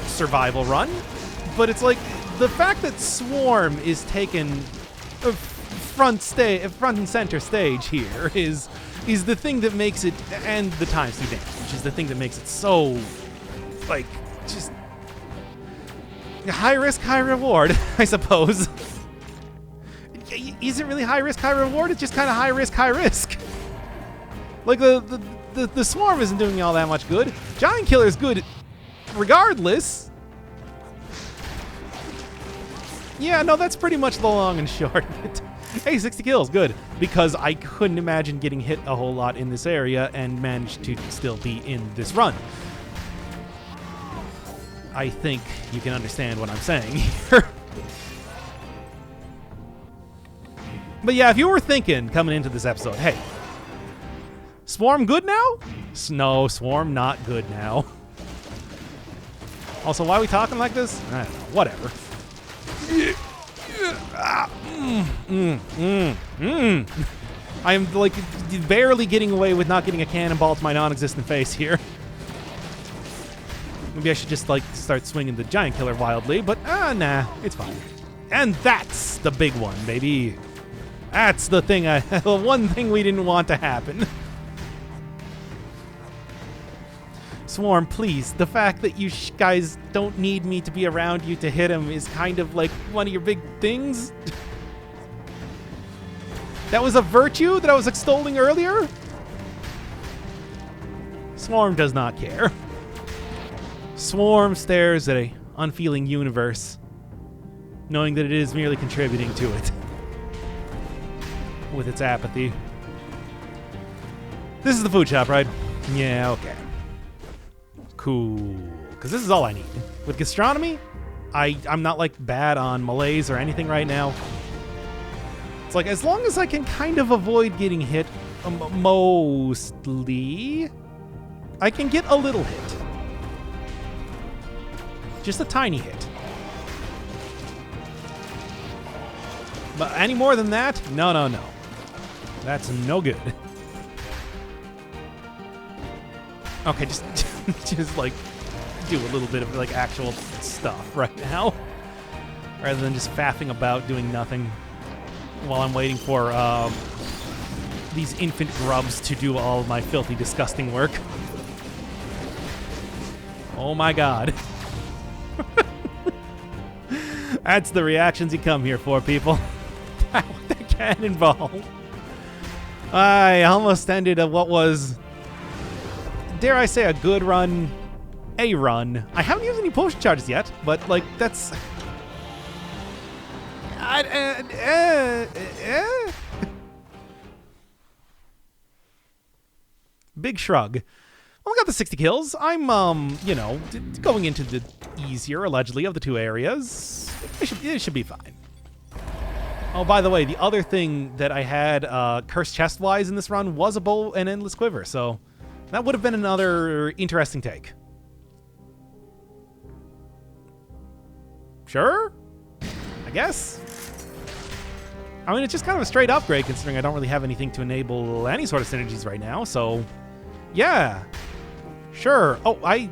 survival run, but it's like the fact that Swarm is taken front and center stage here is the thing that makes it, and the times 2 damage is the thing that makes it so, like, just high risk, high reward, I suppose. Is it really high risk, high reward? It's just kind of high risk, high risk. Like the Swarm isn't doing all that much good. Giant Killer is good regardless. Yeah, no, that's pretty much the long and short of it. Hey, 60 kills, good. Because I couldn't imagine getting hit a whole lot in this area and managed to still be in this run. I think you can understand what I'm saying here. But yeah, if you were thinking coming into this episode, hey, Swarm good now? No, Swarm not good now. Also, why are we talking like this? I don't know, whatever. I am like barely getting away with not getting a cannonball to my non-existent face here. Maybe I should just like start swinging the Giant Killer wildly, but nah, it's fine. And that's the big one, baby. That's the thing, the one thing we didn't want to happen. Swarm, please. The fact that you guys don't need me to be around you to hit him is kind of like one of your big things. That was a virtue that I was extolling earlier? Swarm does not care. Swarm stares at an unfeeling universe, knowing that it is merely contributing to it with its apathy. This is the food shop, right? Yeah, okay. Cool. Because this is all I need. With gastronomy, I'm not like bad on Malays or anything right now. It's like as long as I can kind of avoid getting hit, mostly, I can get a little hit. Just a tiny hit. But any more than that? No, no, no. That's no good. Okay, just like do a little bit of like actual stuff right now, rather than just faffing about doing nothing while I'm waiting for these infant grubs to do all of my filthy, disgusting work. Oh my god. That's the reactions you come here for, people. The cannonball. I almost ended what was, dare I say, a good run. A run. I haven't used any potion charges yet, but like that's. Big shrug. Well, I got the 60 kills. I'm, you know, going into the easier, allegedly, of the two areas. It should be fine. Oh, by the way, the other thing that I had cursed chest-wise in this run was a bow and endless quiver, so that would have been another interesting take. Sure? I guess? I mean, it's just kind of a straight upgrade, considering I don't really have anything to enable any sort of synergies right now, so yeah. Sure. Oh, I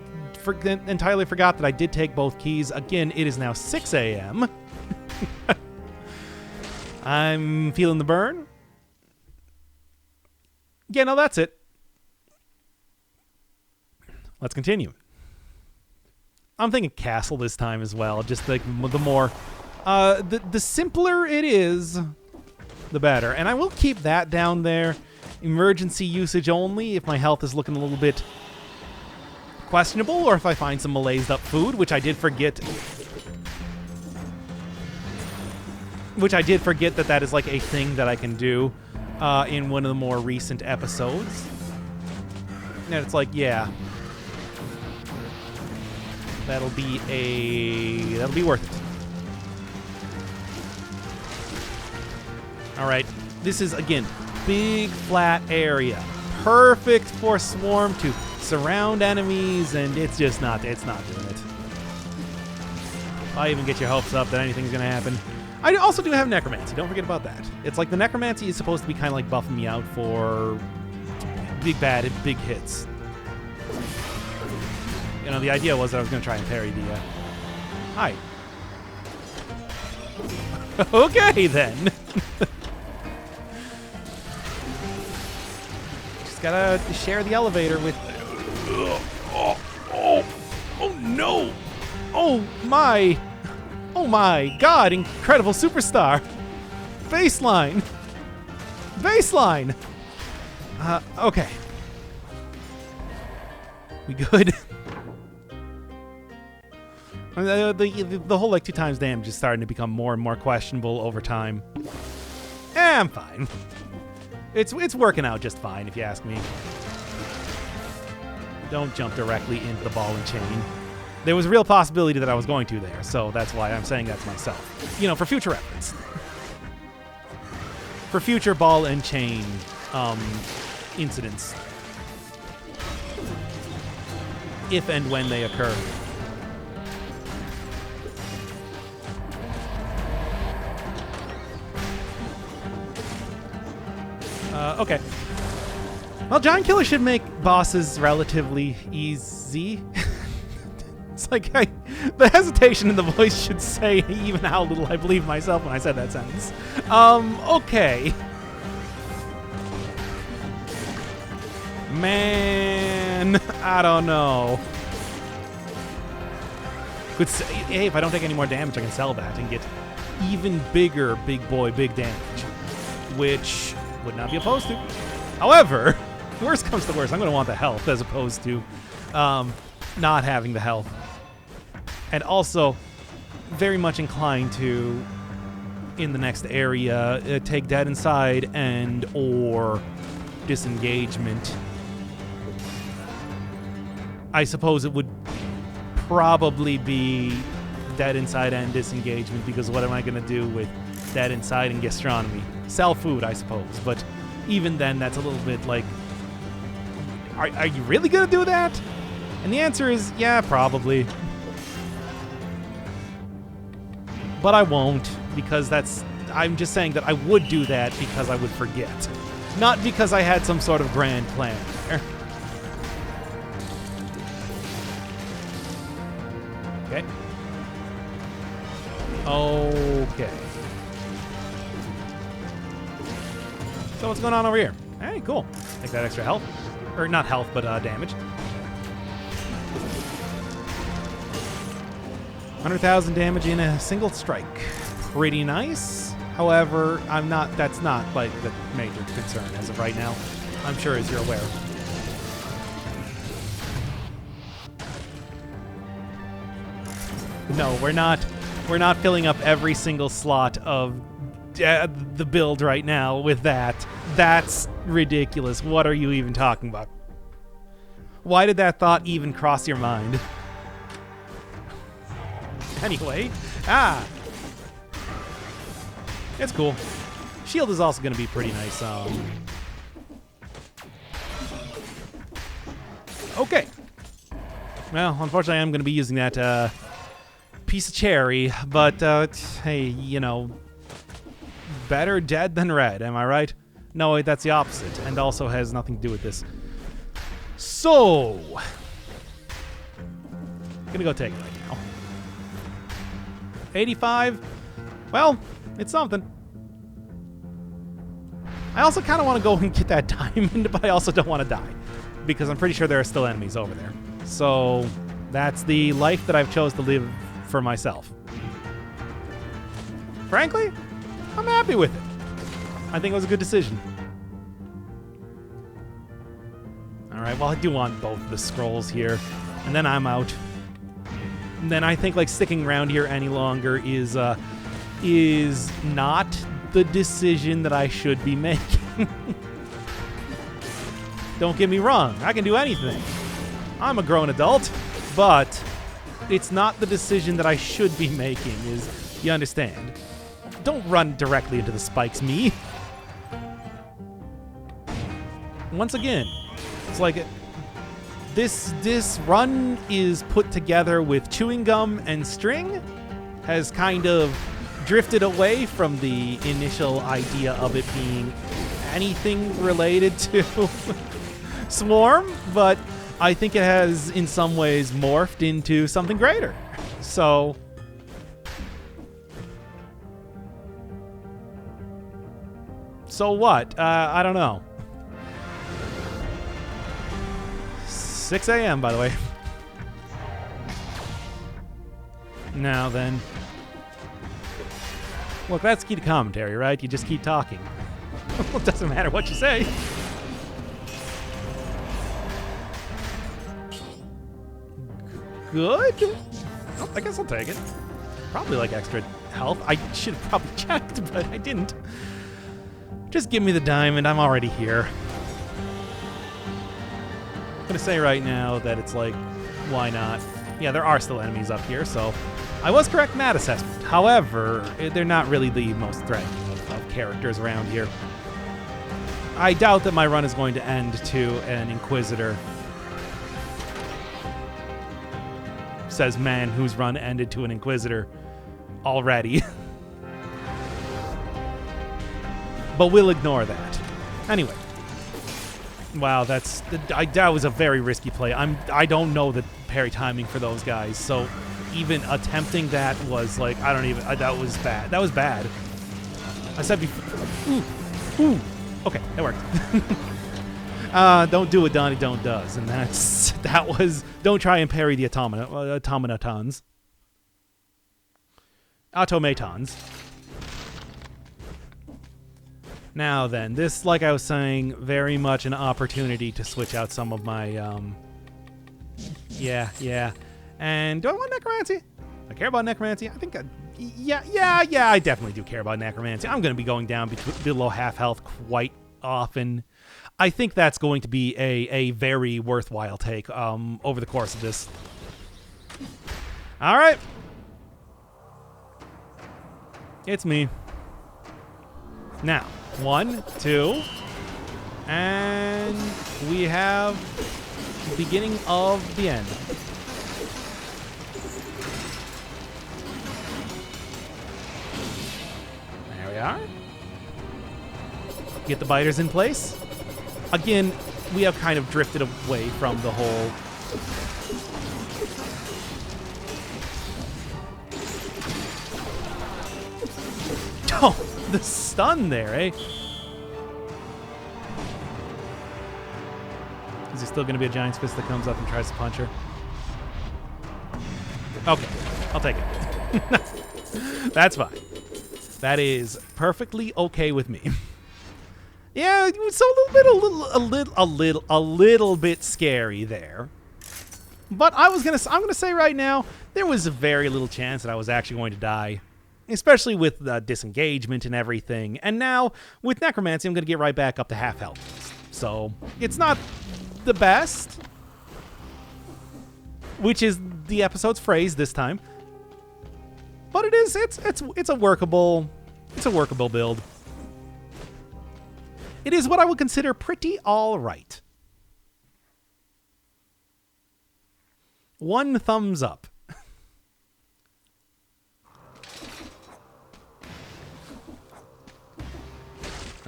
entirely forgot that I did take both keys. Again, it is now 6 a.m. I'm feeling the burn. Yeah, no, that's it. Let's continue. I'm thinking castle this time as well. Just like the more, the simpler it is, the better. And I will keep that down there. Emergency usage only if my health is looking a little bit questionable, or if I find some malaised up food, which I did forget. Which I did forget that is like a thing that I can do in one of the more recent episodes. And it's like, yeah. That'll be worth it. All right. This is, again, big flat area. Perfect for Swarm to surround enemies, and it's just not, it's not doing it. I'll even get your hopes up that anything's going to happen. I also do have Necromancy. Don't forget about that. It's like the Necromancy is supposed to be kind of like buffing me out for big bad and big hits. You know, the idea was that I was going to try and parry the... Hi. Okay, then. Just gotta share the elevator with... Oh, no! Oh, my... Oh my god, incredible superstar! Baseline! Baseline! Okay. We good? The whole like 2 times damage is starting to become more and more questionable over time. I'm fine. It's working out just fine, if you ask me. Don't jump directly into the ball and chain. There was a real possibility that I was going to there, so that's why I'm saying that to myself. You know, for future reference. For future ball and chain incidents. If and when they occur. Okay. Well, Giant Killer should make bosses relatively easy. It's like the hesitation in the voice should say even how little I believe myself when I said that sentence. Okay. Man, I don't know. Could say, hey, if I don't take any more damage, I can sell that and get even bigger big boy big damage, which would not be opposed to. However, worst comes to worst, I'm going to want the health as opposed to not having the health. And also, very much inclined to, in the next area, take Dead Inside and or Disengagement. I suppose it would probably be Dead Inside and Disengagement, because what am I going to do with Dead Inside and Gastronomy? Sell food, I suppose. But even then, that's a little bit like, are you really going to do that? And the answer is, yeah, probably. But I won't, because I'm just saying that I would do that because I would forget. Not because I had some sort of grand plan there. Okay. Okay. So what's going on over here? Hey, cool. Take that extra health. Or not health, but damage. 100,000 damage in a single strike. Pretty nice. However, that's not like the major concern as of right now. I'm sure, as you're aware. No, we're not filling up every single slot of the build right now with that. That's ridiculous. What are you even talking about? Why did that thought even cross your mind? Anyway, it's cool. Shield is also going to be pretty nice. Okay. Well, unfortunately, I'm going to be using that piece of cherry, but hey, you know, better dead than red, am I right? No, wait, that's the opposite, and also has nothing to do with this. So, Gonna go take it right now. 85. Well, it's something. I also kind of want to go and get that diamond, but I also don't want to die, because I'm pretty sure there are still enemies over there. So that's the life that I've chose to live for myself. Frankly, I'm happy with it. I think it was a good decision. Alright, well, I do want both the scrolls here, and then I'm out. And then I think, like, sticking around here any longer is not the decision that I should be making. Don't get me wrong, I can do anything. I'm a grown adult, but it's not the decision that I should be making, you understand? Don't run directly into the spikes, me. Once again, it's like this run is put together with chewing gum and string, has kind of drifted away from the initial idea of it being anything related to Swarm, but I think it has in some ways morphed into something greater. So what? I don't know. 6 a.m., by the way. Now then. Look, that's key to commentary, right? You just keep talking. It doesn't matter what you say. Good? Oh, I guess I'll take it. Probably like extra health. I should have probably checked, but I didn't. Just give me the diamond. I'm already here. I'm gonna say right now that it's like, why not? Yeah, there are still enemies up here, so I was correct in that assessment. However, they're not really the most threatening of characters around here. I doubt that my run is going to end to an Inquisitor. Says man whose run ended to an Inquisitor already. But we'll ignore that. Anyway. Wow, that was a very risky play. I don't know the parry timing for those guys, so even attempting that was like, I don't even, that was bad. That was bad. I said before, ooh, okay, that worked. Don't do what Donnie Don't does, and that was, don't try and parry the automatons. Automatons. Now then, this, like I was saying, very much an opportunity to switch out some of my, yeah. And do I want Necromancy? I care about Necromancy? I think, yeah, I definitely do care about Necromancy. I'm going to be going down below half health quite often. I think that's going to be a very worthwhile take over the course of this. All right. It's me. Now, 1, 2, and we have the beginning of the end. There we are. Get the biters in place. Again, we have kind of drifted away from the whole... Oh, the stun there, eh? Is there still going to be a Giant's Fist that comes up and tries to punch her? Okay, I'll take it. That's fine. That is perfectly okay with me. Yeah, it was a little bit scary there. But I'm gonna say right now, there was a very little chance that I was actually going to die, especially with the disengagement and everything. And now with Necromancy, I'm gonna get right back up to half health. So it's not the best, which is the episode's phrase this time. But it's a workable build. It is what I would consider pretty all right. 1 thumbs up.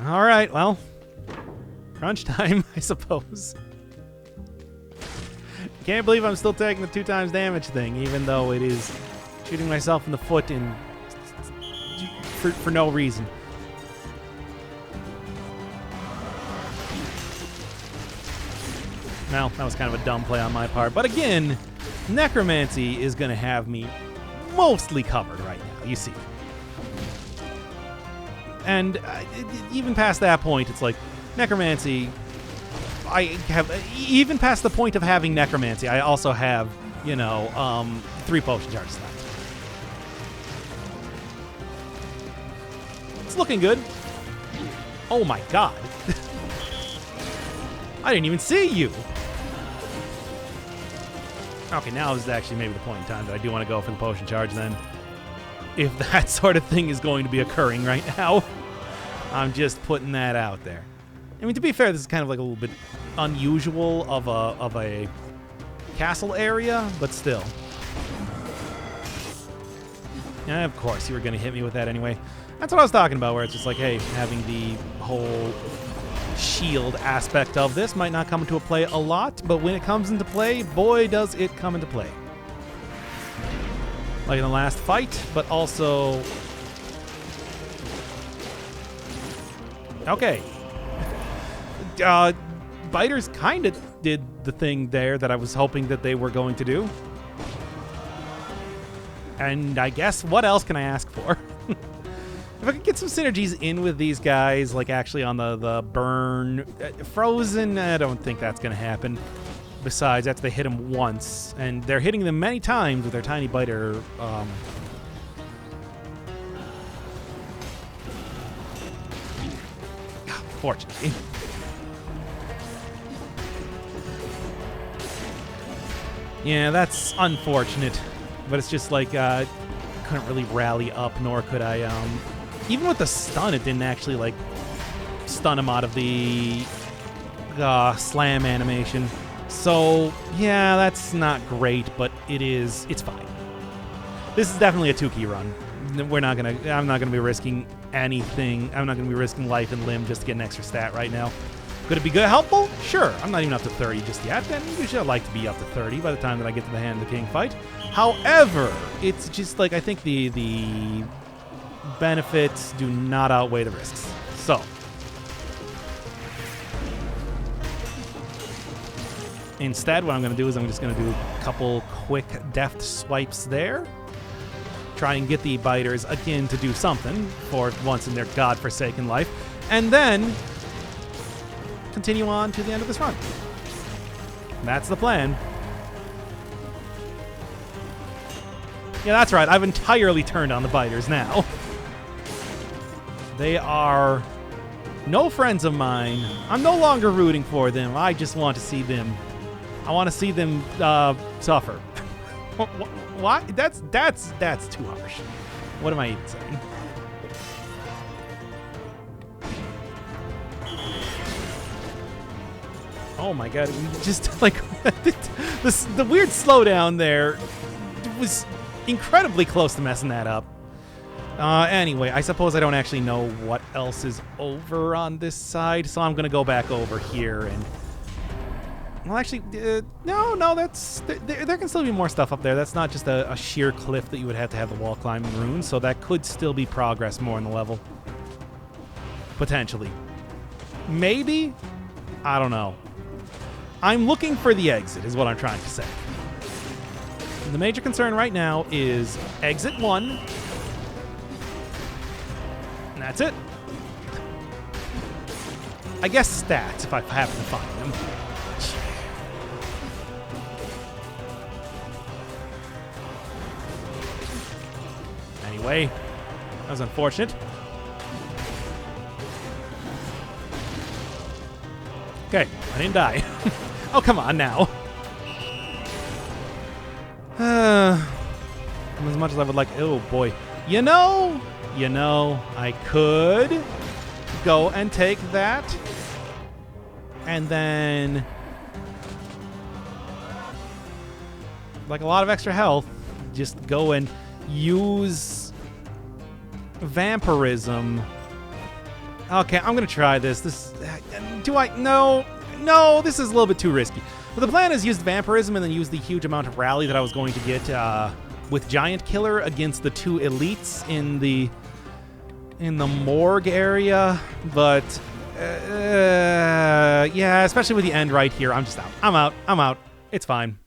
All right, well, crunch time, I suppose. Can't believe I'm still taking the 2 times damage thing, even though it is shooting myself in the foot for no reason. Well, that was kind of a dumb play on my part. But again, Necromancy is going to have me mostly covered right now, you see. And even past that point, it's like, Necromancy, I have, even past the point of having Necromancy, I also have, 3 potion charges left. It's looking good. Oh my god. I didn't even see you. Okay, now is actually maybe the point in time that I do want to go for the potion charge then. If that sort of thing is going to be occurring right now. I'm just putting that out there. I mean, to be fair, this is kind of like a little bit unusual of a castle area, but still. Yeah, of course, you were going to hit me with that anyway. That's what I was talking about, where it's just like, hey, having the whole shield aspect of this might not come into play a lot, but when it comes into play, boy, does it come into play. Like in the last fight, but also... Okay. Biters kind of did the thing there that I was hoping that they were going to do. And I guess, what else can I ask for? If I could get some synergies in with these guys, like actually on the burn... Frozen, I don't think that's going to happen. Besides, after they hit them once, and they're hitting them many times with their tiny biter. Fortunately. Yeah, that's unfortunate. But it's just like, couldn't really rally up, nor could I, even with the stun, it didn't actually, like, stun him out of the slam animation. So, yeah, that's not great, but it's fine. This is definitely a 2-key run. I'm not gonna be risking anything. I'm not gonna be risking life and limb just to get an extra stat right now. Could it be good, helpful? Sure. I'm not even up to 30 just yet, and usually I like to be up to 30 by the time that I get to the Hand of the King fight. However, it's just like, I think the benefits do not outweigh the risks. So, instead, what I'm going to do is I'm just going to do a couple quick deft swipes there. Try and get the biters again to do something for once in their godforsaken life. And then continue on to the end of this run. That's the plan. Yeah, that's right. I've entirely turned on the biters now. They are no friends of mine. I'm no longer rooting for them. I just want to see them. I want to see them suffer. What? That's too harsh. What am I even saying? Oh my god, just like the weird slowdown there was incredibly close to messing that up. Anyway, I suppose I don't actually know what else is over on this side, so I'm gonna go back over here and... Well, actually, no, that's... There can still be more stuff up there. That's not just a sheer cliff that you would have to have the wall climbing runes, so that could still be progress more in the level. Potentially. Maybe? I don't know. I'm looking for the exit, is what I'm trying to say. The major concern right now is exit 1. And that's it. I guess stats, if I happen to find them. Anyway, that was unfortunate. Okay, I didn't die. Oh, come on now. As much as I would like... Oh, boy. You know, I could go and take that. And then... like a lot of extra health. Just go and use... vampirism. Okay, I'm going to try this. Do I... No, this is a little bit too risky. But the plan is use Vampirism and then use the huge amount of rally that I was going to get with Giant Killer against the 2 elites in the morgue area. But yeah, especially with the end right here, I'm just out. I'm out. It's fine.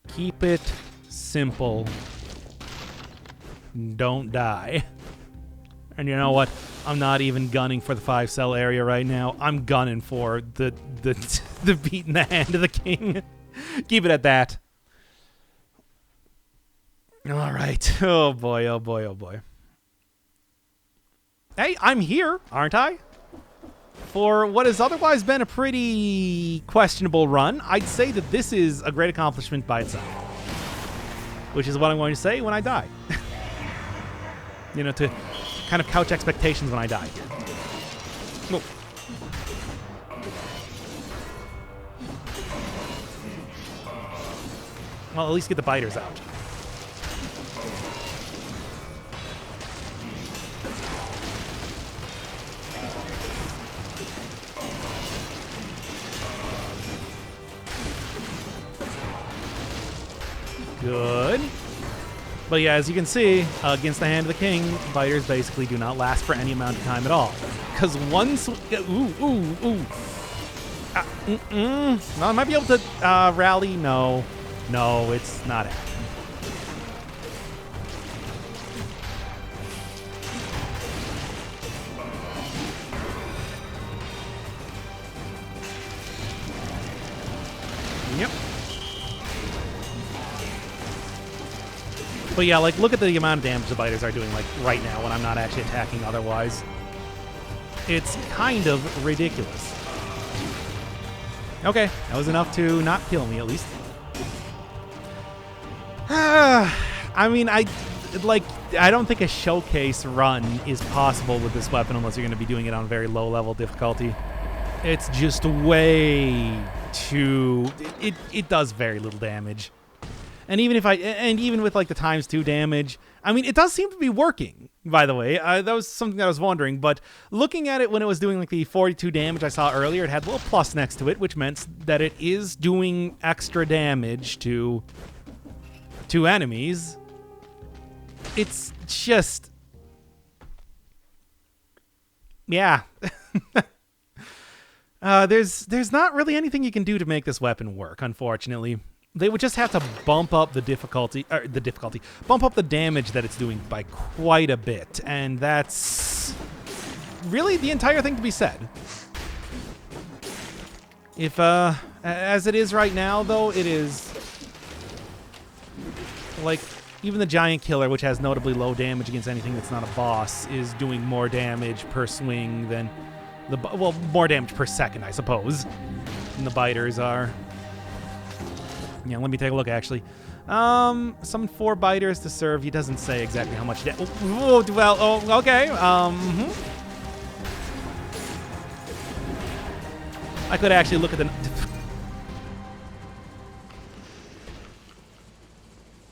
Keep it simple. Don't die. And you know what? I'm not even gunning for the 5-cell area right now. I'm gunning for the beat in the hand of the king. Keep it at that. All right. Oh boy, oh boy, oh boy. Hey, I'm here, aren't I? For what has otherwise been a pretty questionable run, I'd say that this is a great accomplishment by itself. Which is what I'm going to say when I die. You know, to kind of couch expectations when I die here. Whoa. Well, at least get the biters out. Good. But yeah, as you can see, against the hand of the king, biters basically do not last for any amount of time at all. Because once... No, I might be able to rally. No. No, it's not happening. Yep. But yeah, like, look at the amount of damage the biters are doing, like, right now when I'm not actually attacking otherwise. It's kind of ridiculous. Okay, that was enough to not kill me, at least. I mean, I don't think a showcase run is possible with this weapon unless you're going to be doing it on very low-level difficulty. It's just way too... It does very little damage. And even with like the ×2 damage, I mean, it does seem to be working, by the way. That was something that I was wondering, but looking at it when it was doing like the 42 damage I saw earlier, it had a little plus next to it, which meant that it is doing extra damage to enemies. It's just... Yeah. There's not really anything you can do to make this weapon work, unfortunately. They would just have to bump up bump up the damage that it's doing by quite a bit, and that's really the entire thing to be said. If, as it is right now, though, it is, like, even the Giant Killer, which has notably low damage against anything that's not a boss, is doing more damage per swing than more damage per second, I suppose, than the biters are. Yeah, let me take a look, actually. Summon 4 biters to serve. He doesn't say exactly how much okay. I could actually look at the...